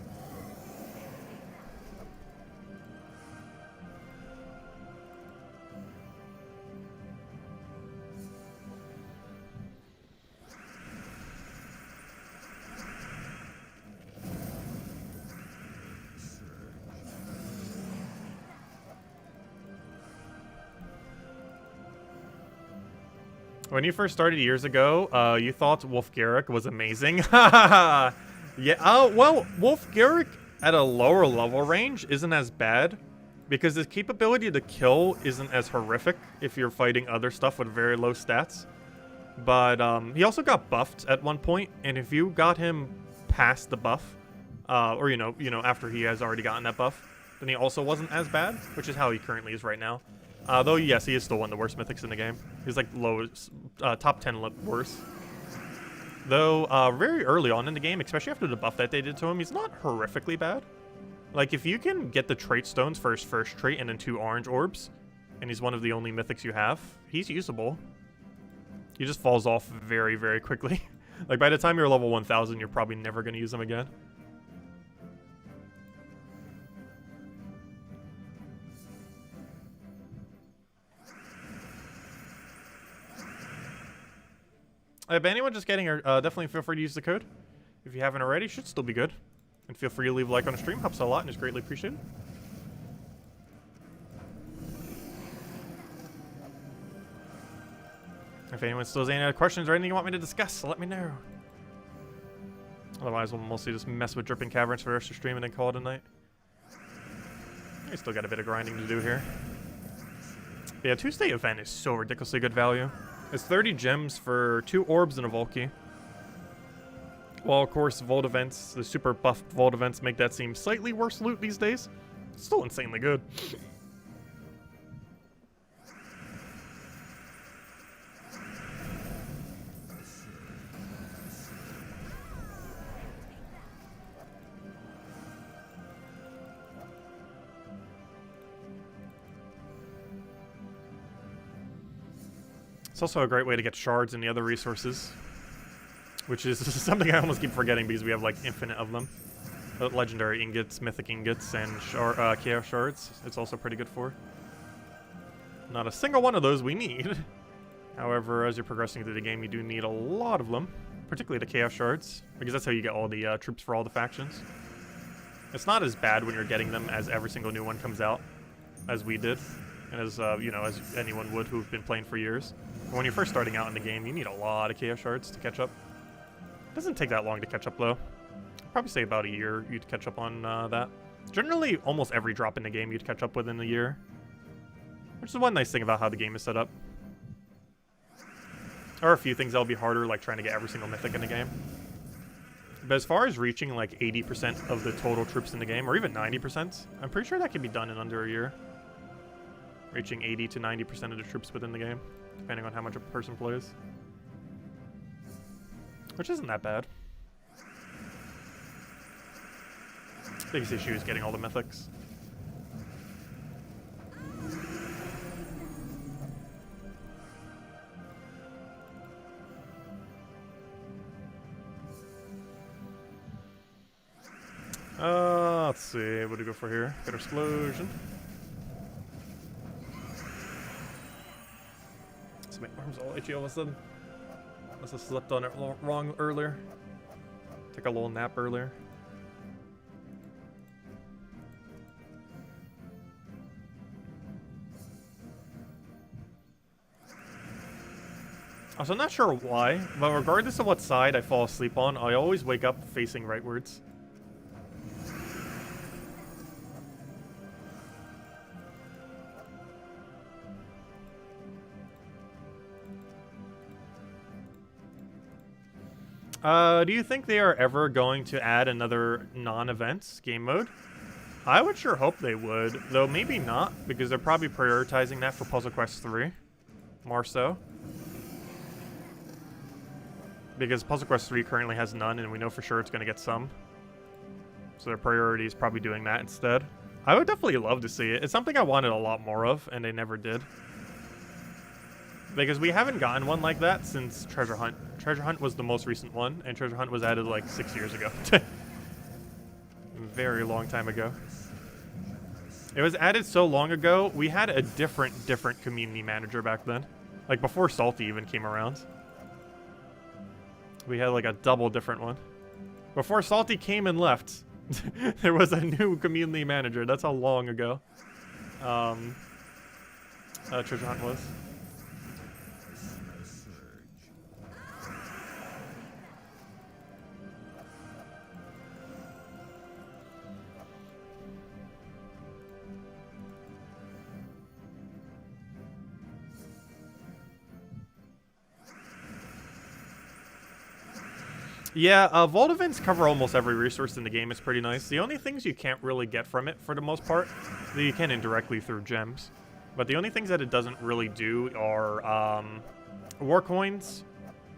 When you first started years ago, you thought Wolf Garrick was amazing. Yeah, well, Wolf Garrick at a lower level range isn't as bad because his capability to kill isn't as horrific if you're fighting other stuff with very low stats. But he also got buffed at one point, and if you got him past the buff, or after he has already gotten that buff, then he also wasn't as bad, which is how he currently is right now. Though yes, he is still one of the worst mythics in the game. He's like top 10 worst. Though very early on in the game, especially after the buff that they did to him, he's not horrifically bad. Like if you can get the trait stones for his first trait and then 2 orange orbs, and he's one of the only mythics you have, he's usable. He just falls off very, very quickly. Like by the time you're level 1000, you're probably never going to use him again. If anyone just getting here, definitely feel free to use the code. If you haven't already, should still be good. And feel free to leave a like on the stream. Helps out a lot and is greatly appreciated. If anyone still has any other questions or anything you want me to discuss, let me know. Otherwise, we'll mostly just mess with dripping caverns for the rest of the stream and then call it a night. We still got a bit of grinding to do here. But yeah, Tuesday event is so ridiculously good value. It's 30 gems for 2 orbs and a Volkey. Well, of course, Vault events, the super buffed Vault events make that seem slightly worse loot these days. It's still insanely good. It's also a great way to get shards and the other resources, which is something I almost keep forgetting because we have like infinite of them. Legendary ingots, mythic ingots, and chaos shards. It's also pretty good for. Not a single one of those we need. However, as you're progressing through the game, you do need a lot of them, particularly the chaos shards, because that's how you get all the troops for all the factions. It's not as bad when you're getting them as every single new one comes out, as we did, and as as anyone would who've been playing for years. When you're first starting out in the game, you need a lot of chaos shards to catch up. It doesn't take that long to catch up, though. I'd probably say about a year you'd catch up on that. Generally, almost every drop in the game you'd catch up within a year, which is one nice thing about how the game is set up. There are a few things that'll be harder, like trying to get every single mythic in the game. But as far as reaching like 80% of the total troops in the game, or even 90%, I'm pretty sure that can be done in under a year. Reaching 80 to 90% of the troops within the game, depending on how much a person plays. Which isn't that bad. Biggest issue is getting all the mythics. Let's see, what do we go for here? Get explosion. So my arm's all itchy all of a sudden. Must have slept on it wrong earlier. Took a little nap earlier. So I'm not sure why, but regardless of what side I fall asleep on, I always wake up facing rightwards. Do you think they are ever going to add another non-events game mode? I would sure hope they would, though maybe not, because they're probably prioritizing that for Puzzle Quest 3. More so. Because Puzzle Quest 3 currently has none, and we know for sure it's going to get some. So their priority is probably doing that instead. I would definitely love to see it. It's something I wanted a lot more of, and they never did. Because we haven't gotten one like that since Treasure Hunt. Treasure Hunt was the most recent one, and Treasure Hunt was added like 6 years ago. Very long time ago. It was added so long ago, we had a different community manager back then. Like before Salty even came around. We had like a double different one. Before Salty came and left, there was a new community manager. That's how long ago Treasure Hunt was. Yeah, vault events cover almost every resource in the game. It's pretty nice. The only things you can't really get from it, for the most part, that you can indirectly through gems. But the only things that it doesn't really do are war coins,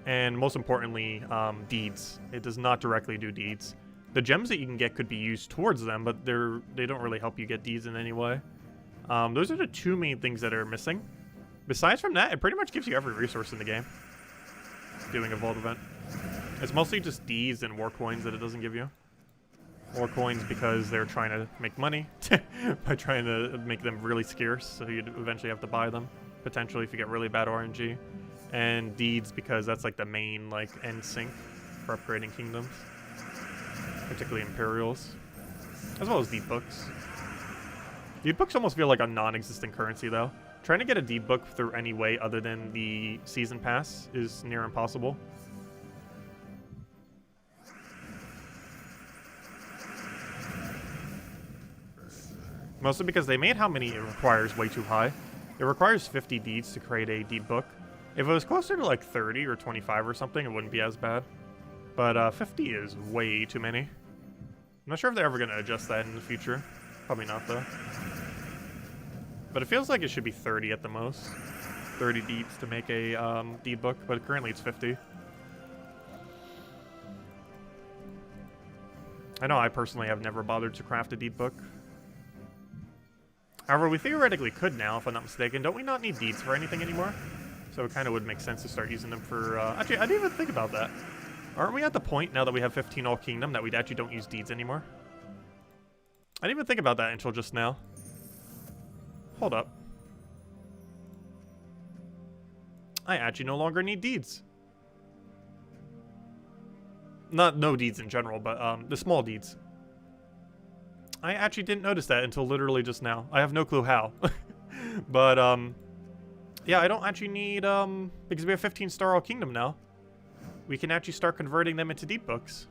and most importantly, deeds. It does not directly do deeds. The gems that you can get could be used towards them, but they don't really help you get deeds in any way. Those are the two main things that are missing. Besides from that, it pretty much gives you every resource in the game. Doing a vault event. It's mostly just deeds and war coins that it doesn't give you. War coins because they're trying to make money by trying to make them really scarce, so you'd eventually have to buy them, potentially if you get really bad RNG. And deeds because that's like the main like end sink for upgrading kingdoms, particularly Imperials, as well as deed books. Deed books almost feel like a non-existent currency though. Trying to get a deed book through any way other than the season pass is near impossible. Mostly because they made how many it requires way too high. It requires 50 deeds to create a deed book. If it was closer to like 30 or 25 or something, it wouldn't be as bad. But 50 is way too many. I'm not sure if they're ever going to adjust that in the future. Probably not though. But it feels like it should be 30 at the most. 30 deeds to make a deed book, but currently it's 50. I know I personally have never bothered to craft a deed book. However, we theoretically could now, if I'm not mistaken. Don't we not need deeds for anything anymore? So it kind of would make sense to start using them for... actually, I didn't even think about that. Aren't we at the point, now that we have 15 all kingdom, that we actually don't use deeds anymore? I didn't even think about that until just now. Hold up. I actually no longer need deeds. Not no deeds in general, but the small deeds. I actually didn't notice that until literally just now. I have no clue how. But, yeah, I don't actually need, because we have 15-star all kingdom now. We can actually start converting them into deed books.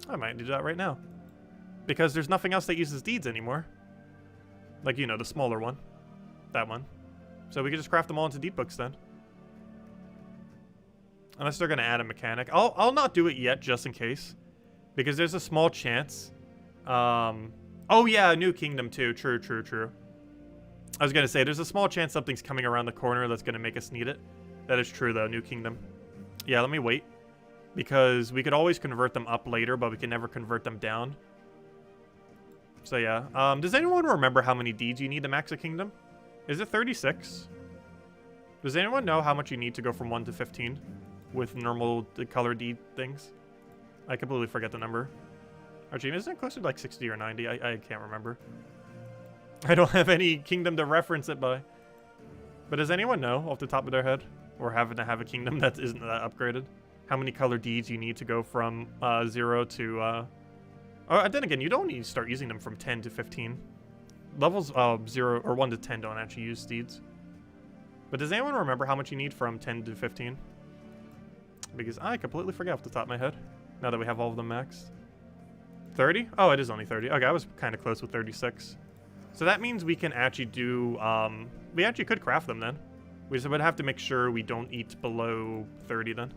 I might do that right now. Because there's nothing else that uses deeds anymore. Like, you know, the smaller one. That one. So we can just craft them all into deed books then. Unless they're going to add a mechanic. I'll not do it yet, just in case. Because there's a small chance. Oh yeah, new kingdom too. True, true, true. I was going to say, there's a small chance something's coming around the corner that's going to make us need it. That is true, though. New kingdom. Yeah, let me wait. Because we could always convert them up later, but we can never convert them down. So yeah. Does anyone remember how many deeds you need to max a kingdom? Is it 36? Does anyone know how much you need to go from 1 to 15 with normal color deed things? I completely forget the number. Actually, isn't it closer to like 60 or 90? I can't remember. I don't have any kingdom to reference it by. But does anyone know off the top of their head? Or having to have a kingdom that isn't that upgraded? How many color deeds you need to go from 0 to... Oh, then again, you don't need to start using them from 10 to 15. Levels 0 or 1 to 10 don't actually use deeds. But does anyone remember how much you need from 10 to 15? Because I completely forgot off the top of my head. Now that we have all of them maxed. 30? Oh, it is only 30. Okay, I was kind of close with 36. So that means we can actually do... we actually could craft them then. We just would have to make sure we don't eat below 30 then.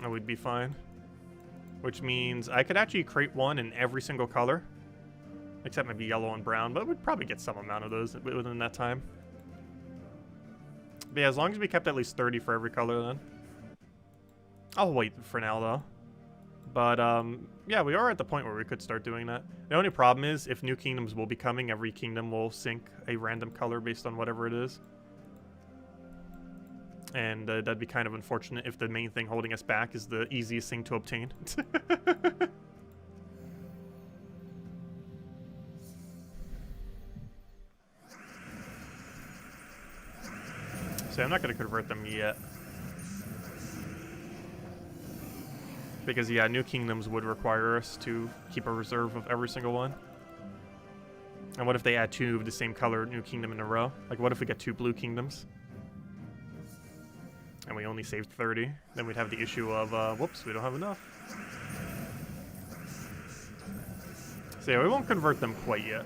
That would be fine. Which means I could actually create one in every single color. Except maybe yellow and brown, but we'd probably get some amount of those within that time. But yeah, as long as we kept at least 30 for every color then. I'll wait for now though. But yeah, we are at the point where we could start doing that. The only problem is if new kingdoms will be coming, every kingdom will sync a random color based on whatever it is. And that'd be kind of unfortunate if the main thing holding us back is the easiest thing to obtain. So I'm not going to convert them yet. Because, yeah, new kingdoms would require us to keep a reserve of every single one. And what if they add 2 of the same color new kingdom in a row? Like, what if we get 2 blue kingdoms? And we only saved 30. Then we'd have the issue of, whoops, we don't have enough. So yeah, we won't convert them quite yet.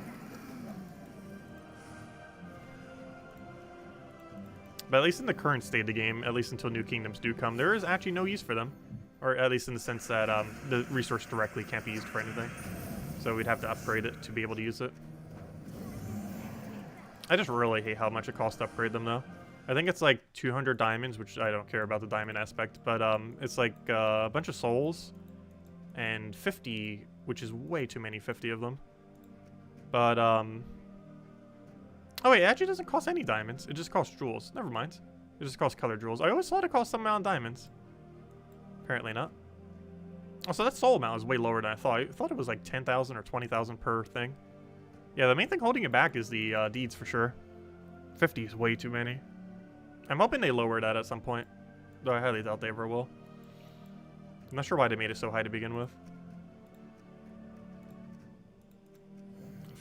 But at least in the current state of the game, at least until new kingdoms do come, there is actually no use for them. Or at least in the sense that the resource directly can't be used for anything. So we'd have to upgrade it to be able to use it. I just really hate how much it costs to upgrade them, though. I think it's like 200 diamonds, which I don't care about the diamond aspect, but it's like a bunch of souls and 50, which is way too many, 50 of them. But, oh wait, it actually doesn't cost any diamonds. It just costs jewels. Never mind. It just costs colored jewels. I always thought it cost some amount of diamonds. Apparently not. Oh, so that soul amount is way lower than I thought. I thought it was like 10,000 or 20,000 per thing. Yeah, the main thing holding it back is the deeds for sure. 50 is way too many. I'm hoping they lower that at some point, though I highly doubt they ever will. I'm not sure why they made it so high to begin with.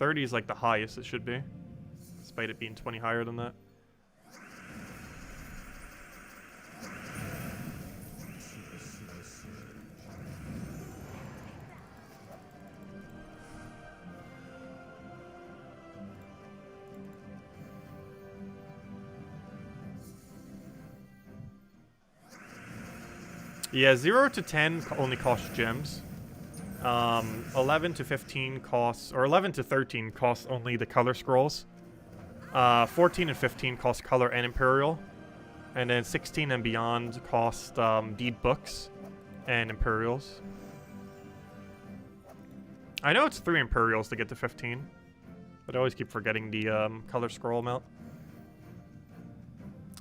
30 is like the highest it should be, despite it being 20 higher than that. Yeah, 0 to 10 only costs gems. 11 to 15 costs, or 11 to 13 costs only the color scrolls. 14 and 15 cost color and imperial. And then 16 and beyond cost deed books and imperials. I know it's 3 imperials to get to 15, but I always keep forgetting the color scroll amount.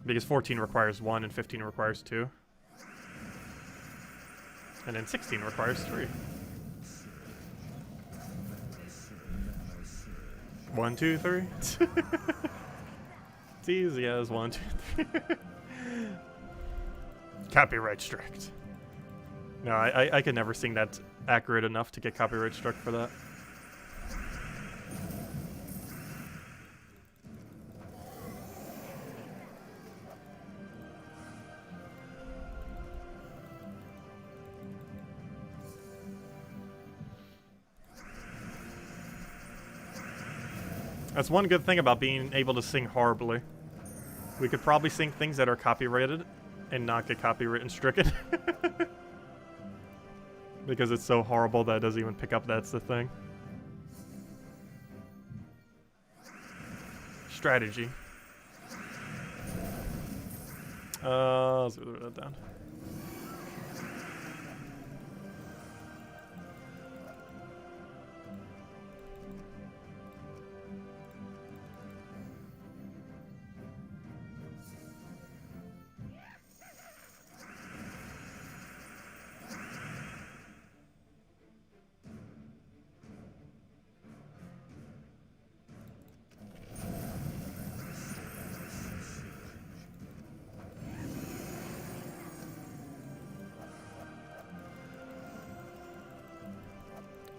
Because 14 requires 1 and 15 requires 2. And then 16 requires 3. 1, 2, 3. It's easy as 1, 2, 3. Copyright strict. No, I could never sing that accurate enough to get copyright struck for that. That's one good thing about being able to sing horribly. We could probably sing things that are copyrighted and not get copyright stricken. Because it's so horrible that it doesn't even pick up that's the thing. Strategy. Let's put that down.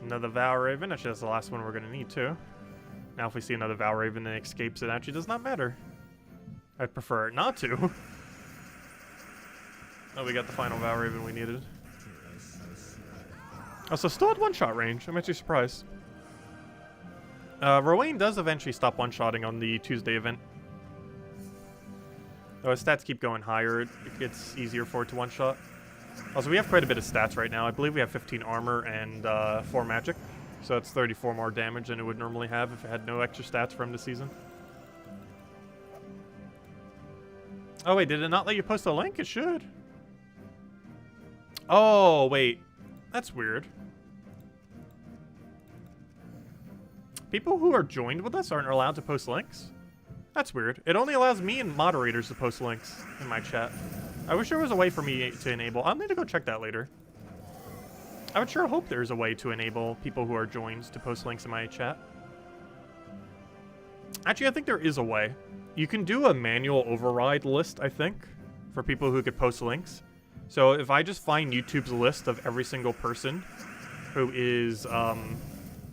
Another Valraven. Actually, that's the last one we're going to need, too. Now, if we see another Valraven and it escapes, it actually does not matter. I'd prefer it not to. Oh, we got the final Valraven we needed. Oh, so still at one-shot range. I'm actually surprised. Rowan does eventually stop one-shotting on the Tuesday event. Though his stats keep going higher, it gets easier for it to one-shot. Also, we have quite a bit of stats right now. I believe we have 15 armor and 4 magic. So that's 34 more damage than it would normally have if it had no extra stats from the season. Oh, wait, did it not let you post a link? It should. Oh, wait. That's weird. People who are joined with us aren't allowed to post links? That's weird. It only allows me and moderators to post links in my chat. I wish there was a way for me to enable. I'll need to go check that later. I would sure hope there's a way to enable people who are joined to post links in my chat. Actually, I think there is a way. You can do a manual override list, I think, for people who could post links. So if I just find YouTube's list of every single person who is,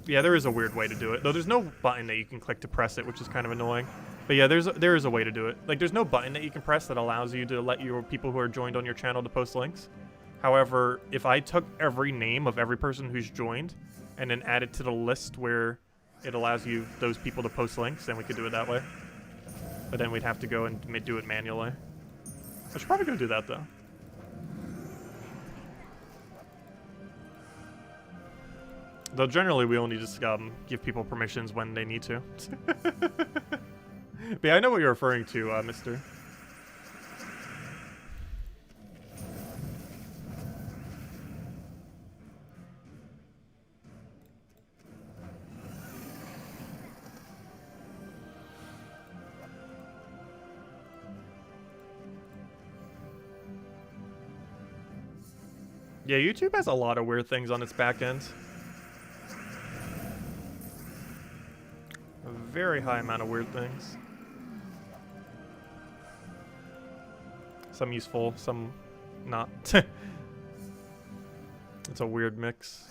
yeah, there is a weird way to do it. Though there's no button that you can click to press it, which is kind of annoying. But yeah, there is a way to do it. Like, there's no button that you can press that allows you to let your people who are joined on your channel to post links. However, if I took every name of every person who's joined and then added to the list where it allows you those people to post links, then we could do it that way. But then we'd have to go and do it manually. I should probably go do that, though. Though generally we only just give people permissions when they need to. But yeah, I know what you're referring to, mister. Yeah, YouTube has a lot of weird things on its back end. A very high amount of weird things. Some useful, some not. It's a weird mix.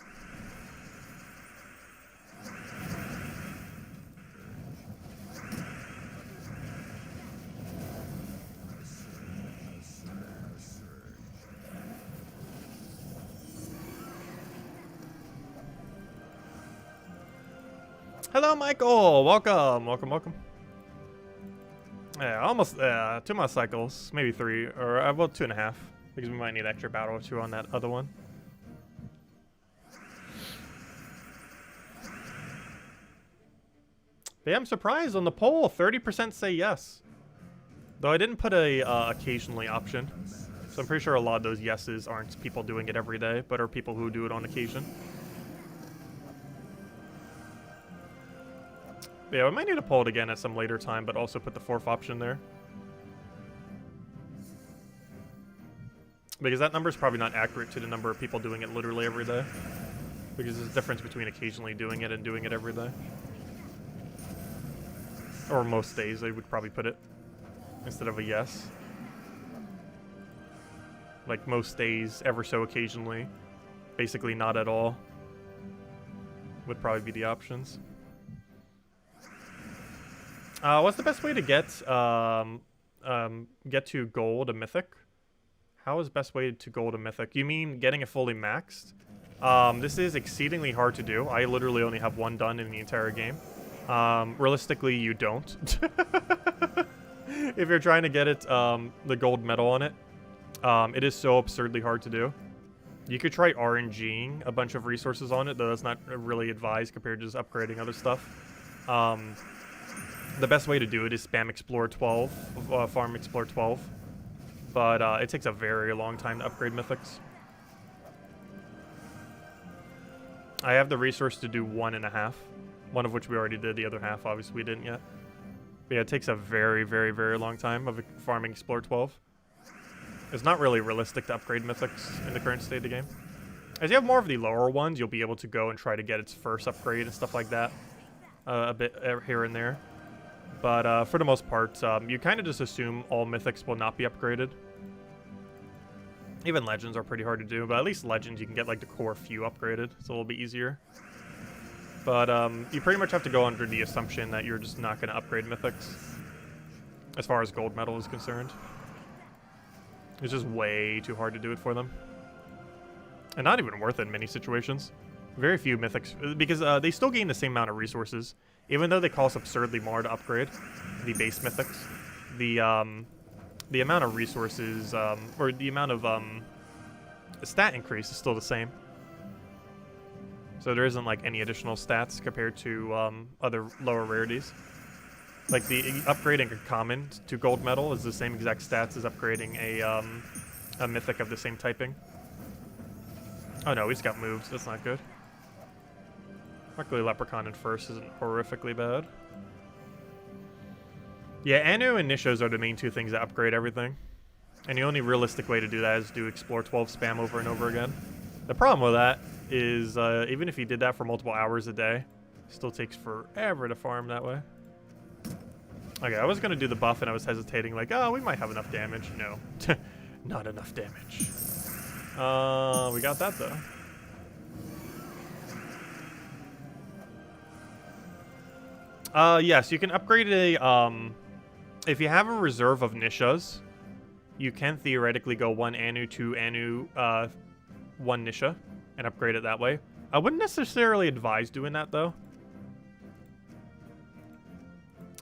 Hello, Michael. Welcome, welcome, welcome. Yeah, almost 2 more cycles, maybe 3, or well, 2.5, because we might need extra battle or 2 on that other one. But yeah, I'm surprised on the poll. 30% say yes, though I didn't put a occasionally option, so I'm pretty sure a lot of those yeses aren't people doing it every day, but are people who do it on occasion. Yeah, we might need to pull it again at some later time, but also put the 4th option there. Because that number is probably not accurate to the number of people doing it literally every day. Because there's a difference between occasionally doing it and doing it every day. Or most days, they would probably put it instead of a yes. Like most days, ever so occasionally, basically not at all, would probably be the options. What's the best way to get to gold a mythic? How is best way to gold a mythic? You mean getting it fully maxed? This is exceedingly hard to do. I literally only have 1 done in the entire game. Realistically, you don't. If you're trying to get it, the gold medal on it, it is so absurdly hard to do. You could try RNGing a bunch of resources on it, though that's not really advised compared to just upgrading other stuff. The best way to do it is spam Explore 12, farm Explore 12. But it takes a very long time to upgrade mythics. I have the resource to do 1.5. One of which we already did, the other half obviously we didn't yet. But yeah, it takes a very, very, very long time of farming Explore 12. It's not really realistic to upgrade mythics in the current state of the game. As you have more of the lower ones, you'll be able to go and try to get its first upgrade and stuff like that. A bit here and there. But for the most part, you kind of just assume all mythics will not be upgraded. Even legends are pretty hard to do, but at least legends you can get like the core few upgraded. It's a little bit easier. But you pretty much have to go under the assumption that you're just not going to upgrade mythics as far as gold medal is concerned. It's just way too hard to do it for them. And not even worth it in many situations. Very few mythics, because they still gain the same amount of resources. Even though they cost absurdly more to upgrade the base mythics, the amount of resources, or the amount of stat increase is still the same. So there isn't like any additional stats compared to other lower rarities. Like the upgrading a common to gold medal is the same exact stats as upgrading a mythic of the same typing. Oh no, he's got moves. That's not good. Luckily, Leprechaun in first isn't horrifically bad. Yeah, Anu and Nishos are the main 2 things that upgrade everything. And the only realistic way to do that is do Explore 12 spam over and over again. The problem with that is, even if you did that for multiple hours a day, it still takes forever to farm that way. Okay, I was going to do the buff and I was hesitating, like, oh, we might have enough damage. No, not enough damage. We got that, though. Yes, you can upgrade a, if you have a reserve of Nishas, you can theoretically go 1 Anu, 2 Anu, 1 Nisha, and upgrade it that way. I wouldn't necessarily advise doing that, though.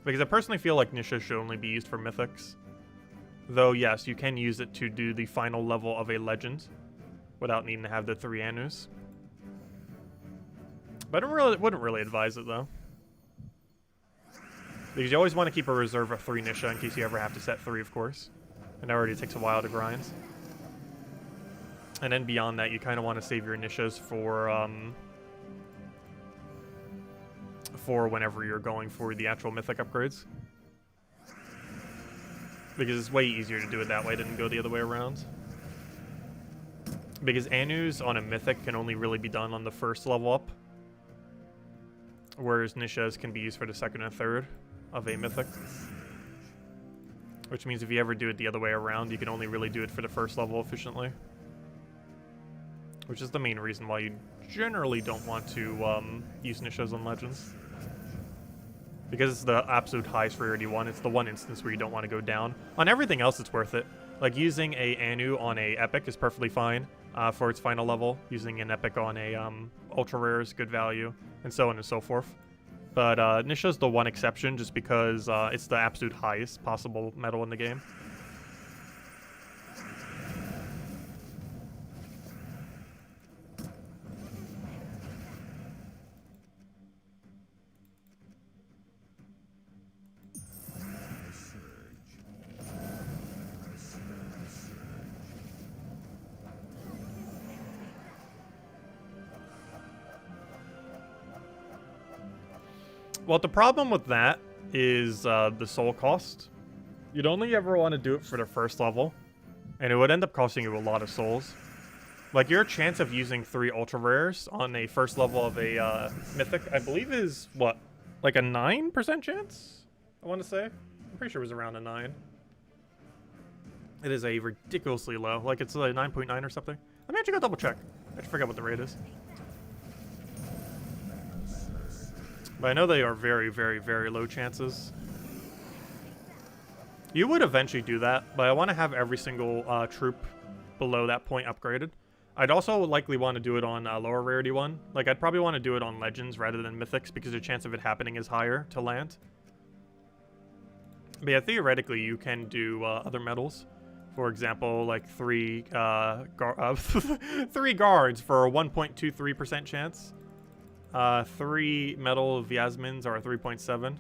Because I personally feel like Nisha should only be used for mythics. Though, yes, you can use it to do the final level of a legend without needing to have the 3 Anus. But I wouldn't really advise it, though. Because you always want to keep a reserve of 3 Nisha in case you ever have to set 3, of course. And it already takes a while to grind. And then beyond that, you kind of want to save your Nishas for whenever you're going for the actual mythic upgrades. Because it's way easier to do it that way than go the other way around. Because Anus on a mythic can only really be done on the first level up. Whereas Nishas can be used for the second and third of a mythic. Which means if you ever do it the other way around, you can only really do it for the first level efficiently. Which is the main reason why you generally don't want to use Nishas on Legends. Because it's the absolute highest rarity one. It's the one instance where you don't want to go down. On everything else, it's worth it. Like, using a Anu on a Epic is perfectly fine for its final level. Using an Epic on a Ultra Rare is good value, and so on and so forth. But Nisha's the one exception just because it's the absolute highest possible metal in the game. Well, the problem with that is the soul cost. You'd only ever want to do it for the first level, and it would end up costing you a lot of souls. Like, your chance of using 3 ultra rares on a first level of a mythic, I believe is, what, like a 9% chance? I want to say. I'm pretty sure it was around a 9. It is a ridiculously low. Like, it's a 9.9 or something. Let me actually go double check. I actually forgot what the rate is. But I know they are very, very, very low chances. You would eventually do that, but I want to have every single troop below that point upgraded. I'd also likely want to do it on a lower rarity one. Like, I'd probably want to do it on Legends rather than Mythics because the chance of it happening is higher to land. But yeah, theoretically, you can do other medals. For example, like 3 guards for a 1.23% chance. 3 metal Viasmins are 3.7,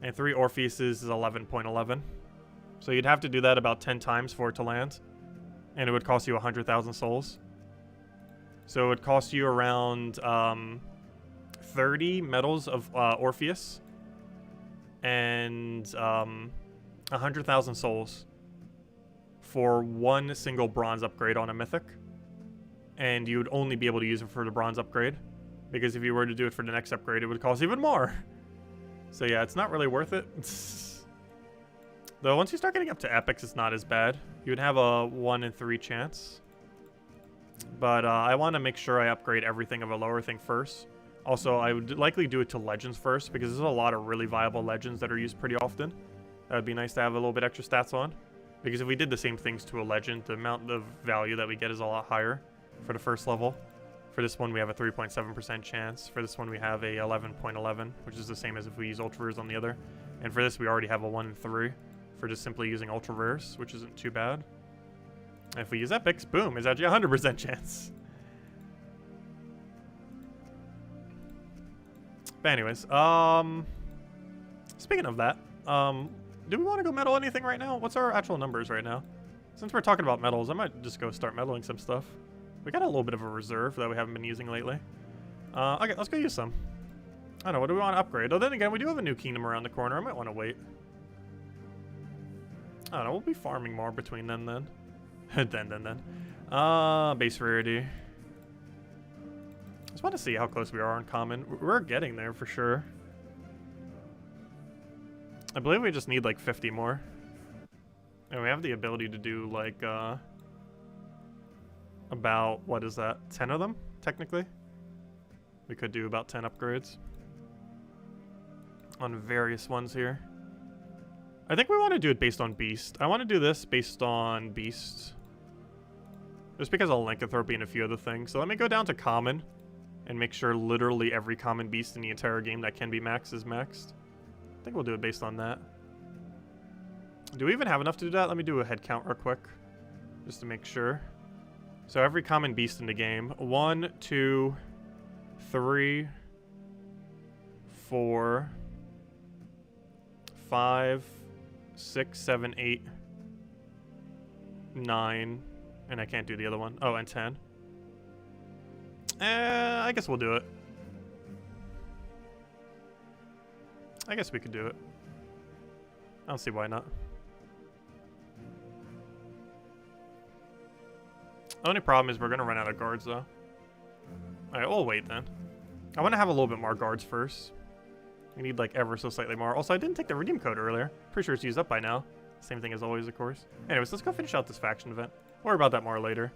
and 3 Orpheuses is 11.11. So you'd have to do that about 10 times for it to land, and it would cost you 100,000 souls. So it would cost you around 30 medals of Orpheus and 100,000 souls for one single bronze upgrade on a mythic, and you would only be able to use it for the bronze upgrade. Because if you were to do it for the next upgrade, it would cost even more. So yeah, it's not really worth it. Though once you start getting up to epics, it's not as bad. You would have a 1 in 3 chance. But I want to make sure I upgrade everything of a lower thing first. Also, I would likely do it to legends first, because there's a lot of really viable legends that are used pretty often. That would be nice to have a little bit extra stats on. Because if we did the same things to a legend, the amount of value that we get is a lot higher for the first level. For this one, we have a 3.7% chance. For this one, we have a 11.11, which is the same as if we use ultra rares on the other. And for this, we already have a 1 in 3 for just simply using ultra rares, which isn't too bad. And if we use epics, boom, it's actually a 100% chance. But anyways, speaking of that, do we want to go metal anything right now? What's our actual numbers right now? Since we're talking about metals, I might just go start medaling some stuff. We got a little bit of a reserve that we haven't been using lately. Okay, let's go use some. I don't know, what do we want to upgrade? Oh, then again, we do have a new kingdom around the corner. I might want to wait. I don't know, we'll be farming more between then. Base rarity. I just want to see how close we are on common. We're getting there for sure. I believe we just need like 50 more. And we have the ability to do like, about, what is that, 10 of them, technically? We could do about 10 upgrades on various ones here. I think we want to do it based on Beast. I want to do this based on Beast. Just because of Lycanthropy and a few other things. So let me go down to Common and make sure literally every common beast in the entire game that can be maxed is maxed. I think we'll do it based on that. Do we even have enough to do that? Let me do a head count real quick, just to make sure. So every common beast in the game. 1, 2, 3, 4, 5, 6, 7, 8, 9, and I can't do the other one. Oh, and 10. I guess we'll do it. I guess we could do it. I don't see why not. The only problem is we're going to run out of guards, though. Alright, we'll wait then. I want to have a little bit more guards first. We need, like, ever so slightly more. Also, I didn't take the redeem code earlier. Pretty sure it's used up by now. Same thing as always, of course. Anyways, let's go finish out this faction event. We'll worry about that more later.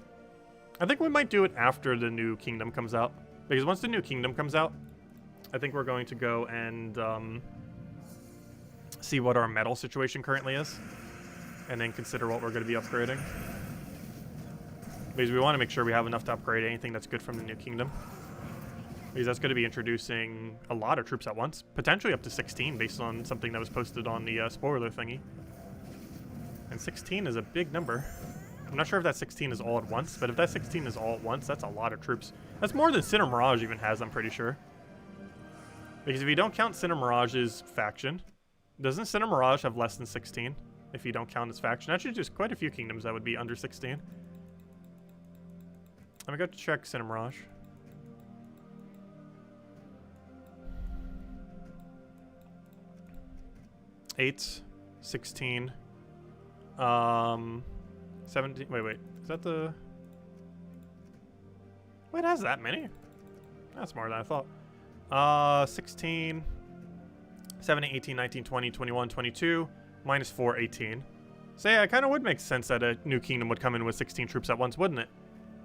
I think we might do it after the new kingdom comes out. Because once the new kingdom comes out, I think we're going to go and see what our metal situation currently is. And then consider what we're going to be upgrading. Because we want to make sure we have enough to upgrade anything that's good from the new kingdom. Because that's going to be introducing a lot of troops at once. Potentially up to 16 based on something that was posted on the spoiler thingy. And 16 is a big number. I'm not sure if that 16 is all at once, but if that 16 is all at once, that's a lot of troops. That's more than Sinner Mirage even has, I'm pretty sure. Because if you don't count Sinner Mirage's faction, doesn't Sinner Mirage have less than 16? If you don't count its faction. Actually, there's quite a few kingdoms that would be under 16. Let me go check Sinner Mirage. Eight, 16, 17. Wait. Is that the? Wait, it has that many? That's more than I thought. 16, 17, 18, 19, 20, 21, 22, minus 4, 18. So yeah, it kind of would make sense that a new kingdom would come in with 16 troops at once, wouldn't it?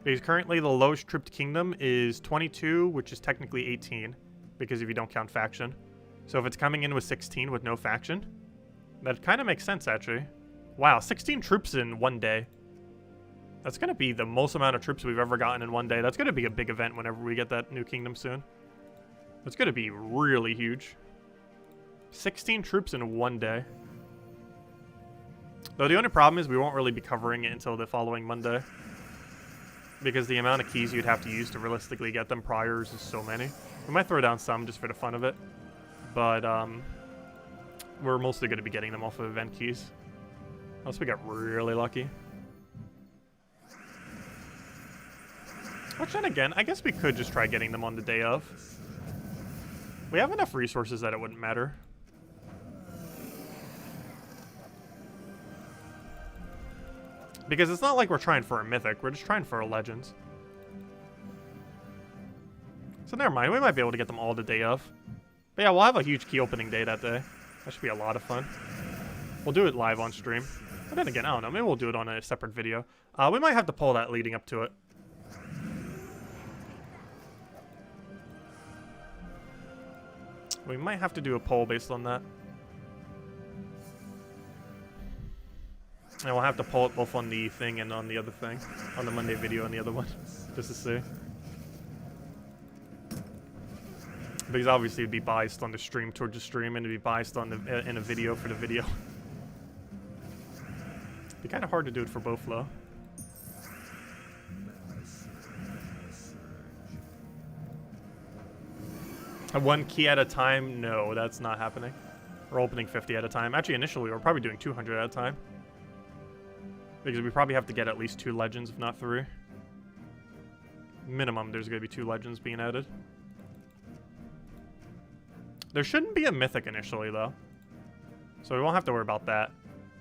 Because currently the lowest trooped kingdom is 22, which is technically 18, because if you don't count faction. So if it's coming in with 16 with no faction, that kind of makes sense, actually. Wow, 16 troops in one day. That's going to be the most amount of troops we've ever gotten in one day. That's going to be a big event whenever we get that new kingdom soon. It's going to be really huge. 16 troops in one day. Though the only problem is we won't really be covering it until the following Monday. Because the amount of keys you'd have to use to realistically get them priors is so many. We might throw down some just for the fun of it. But, we're mostly going to be getting them off of event keys. Unless we get really lucky. Which then again, I guess we could just try getting them on the day of. We have enough resources that it wouldn't matter. Because it's not like we're trying for a mythic, we're just trying for a legends. So never mind, we might be able to get them all the day of. But yeah, we'll have a huge key opening day that day. That should be a lot of fun. We'll do it live on stream. But then again, I don't know, maybe we'll do it on a separate video. We might have to pull that leading up to it. We might have to do a poll based on that. And we'll have to pull it both on the thing and on the other thing. On the Monday video and the other one. Just to see. Because obviously it'd be biased on the stream towards the stream, and it'd be biased on the in a video for the video. It'd be kind of hard to do it for both, though. One key at a time? No, that's not happening. We're opening 50 at a time. Actually, initially, we're probably doing 200 at a time. Because we probably have to get at least 2 legends, if not 3. Minimum, there's going to be 2 legends being added. There shouldn't be a mythic initially, though. So we won't have to worry about that.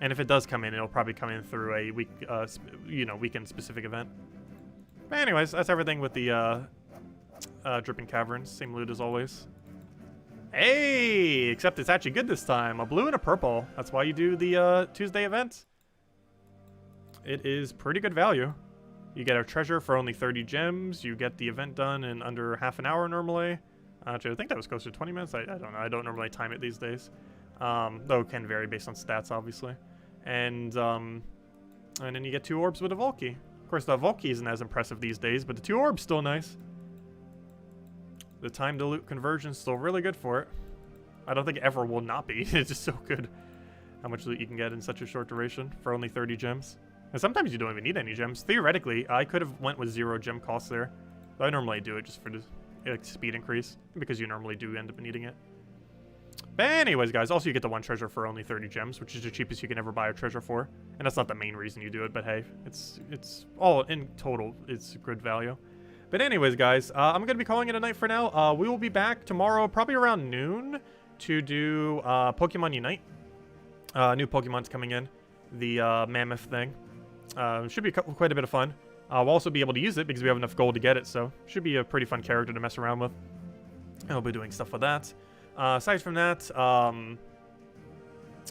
And if it does come in, it'll probably come in through a week, weekend-specific event. But anyways, that's everything with the Dripping Caverns. Same loot as always. Hey! Except it's actually good this time. A blue and a purple. That's why you do the Tuesday event. It is pretty good value. You get a treasure for only 30 gems. You get the event done in under half an hour normally. Actually, I think that was closer to 20 minutes. I don't know. I don't normally time it these days. Though it can vary based on stats, obviously. And then you get 2 orbs with a Volkey. Of course, the Volkey isn't as impressive these days, but the 2 orbs still nice. The time to loot conversion is still really good for it. I don't think ever will not be. It's just so good how much loot you can get in such a short duration for only 30 gems. And sometimes you don't even need any gems. Theoretically, I could have went with 0 gem cost there. But I normally do it just for the speed increase, because you normally do end up needing it. But anyways, guys, also you get the 1 treasure for only 30 gems, which is the cheapest you can ever buy a treasure for. And that's not the main reason you do it, but hey, it's all in total, it's good value. But anyways, guys, I'm going to be calling it a night for now. We will be back tomorrow, probably around noon, to do Pokemon Unite. New Pokemon's coming in. The Mammoth thing. Should be quite a bit of fun. We'll also be able to use it because we have enough gold to get it, so should be a pretty fun character to mess around with. And we'll be doing stuff with that. Aside from that,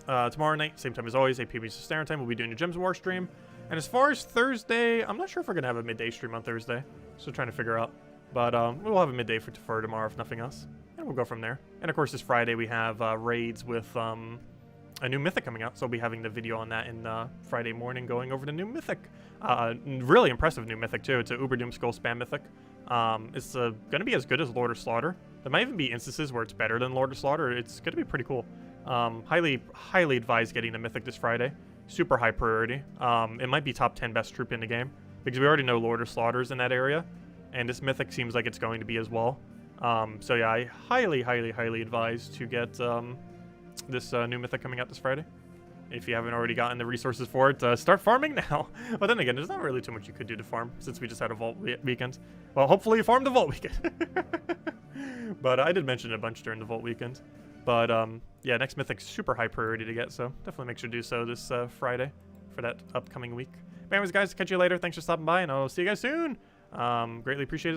tomorrow night, same time as always, 8 p.m. Standard Time, we'll be doing a Gems War stream. And as far as Thursday, I'm not sure if we're going to have a midday stream on Thursday. Still trying to figure out. But we'll have a midday for tomorrow, if nothing else. And we'll go from there. And of course, this Friday, we have raids with a new Mythic coming out. So I'll be having the video on that in Friday morning, going over the new Mythic. Really impressive new Mythic, too. It's a Uber Doom Skull Spam Mythic. It's going to be as good as Lord of Slaughter. There might even be instances where it's better than Lord of Slaughter. It's going to be pretty cool. Highly advise getting the Mythic this Friday. Super high priority. It might be top 10 best troop in the game, because we already know Lord of Slaughter's in that area, and this Mythic seems like it's going to be as well. So yeah, I highly advise to get this new Mythic coming out this Friday. If you haven't already gotten the resources for it, start farming now. But then again, there's not really too much you could do to farm, since we just had a Vault weekend. Well, hopefully you farm the Vault weekend. But I did mention it a bunch during the Vault weekend. But yeah, next Mythic's super high priority to get, so definitely make sure to do so this Friday for that upcoming week. But anyways, guys, catch you later. Thanks for stopping by, and I'll see you guys soon. Greatly appreciate it.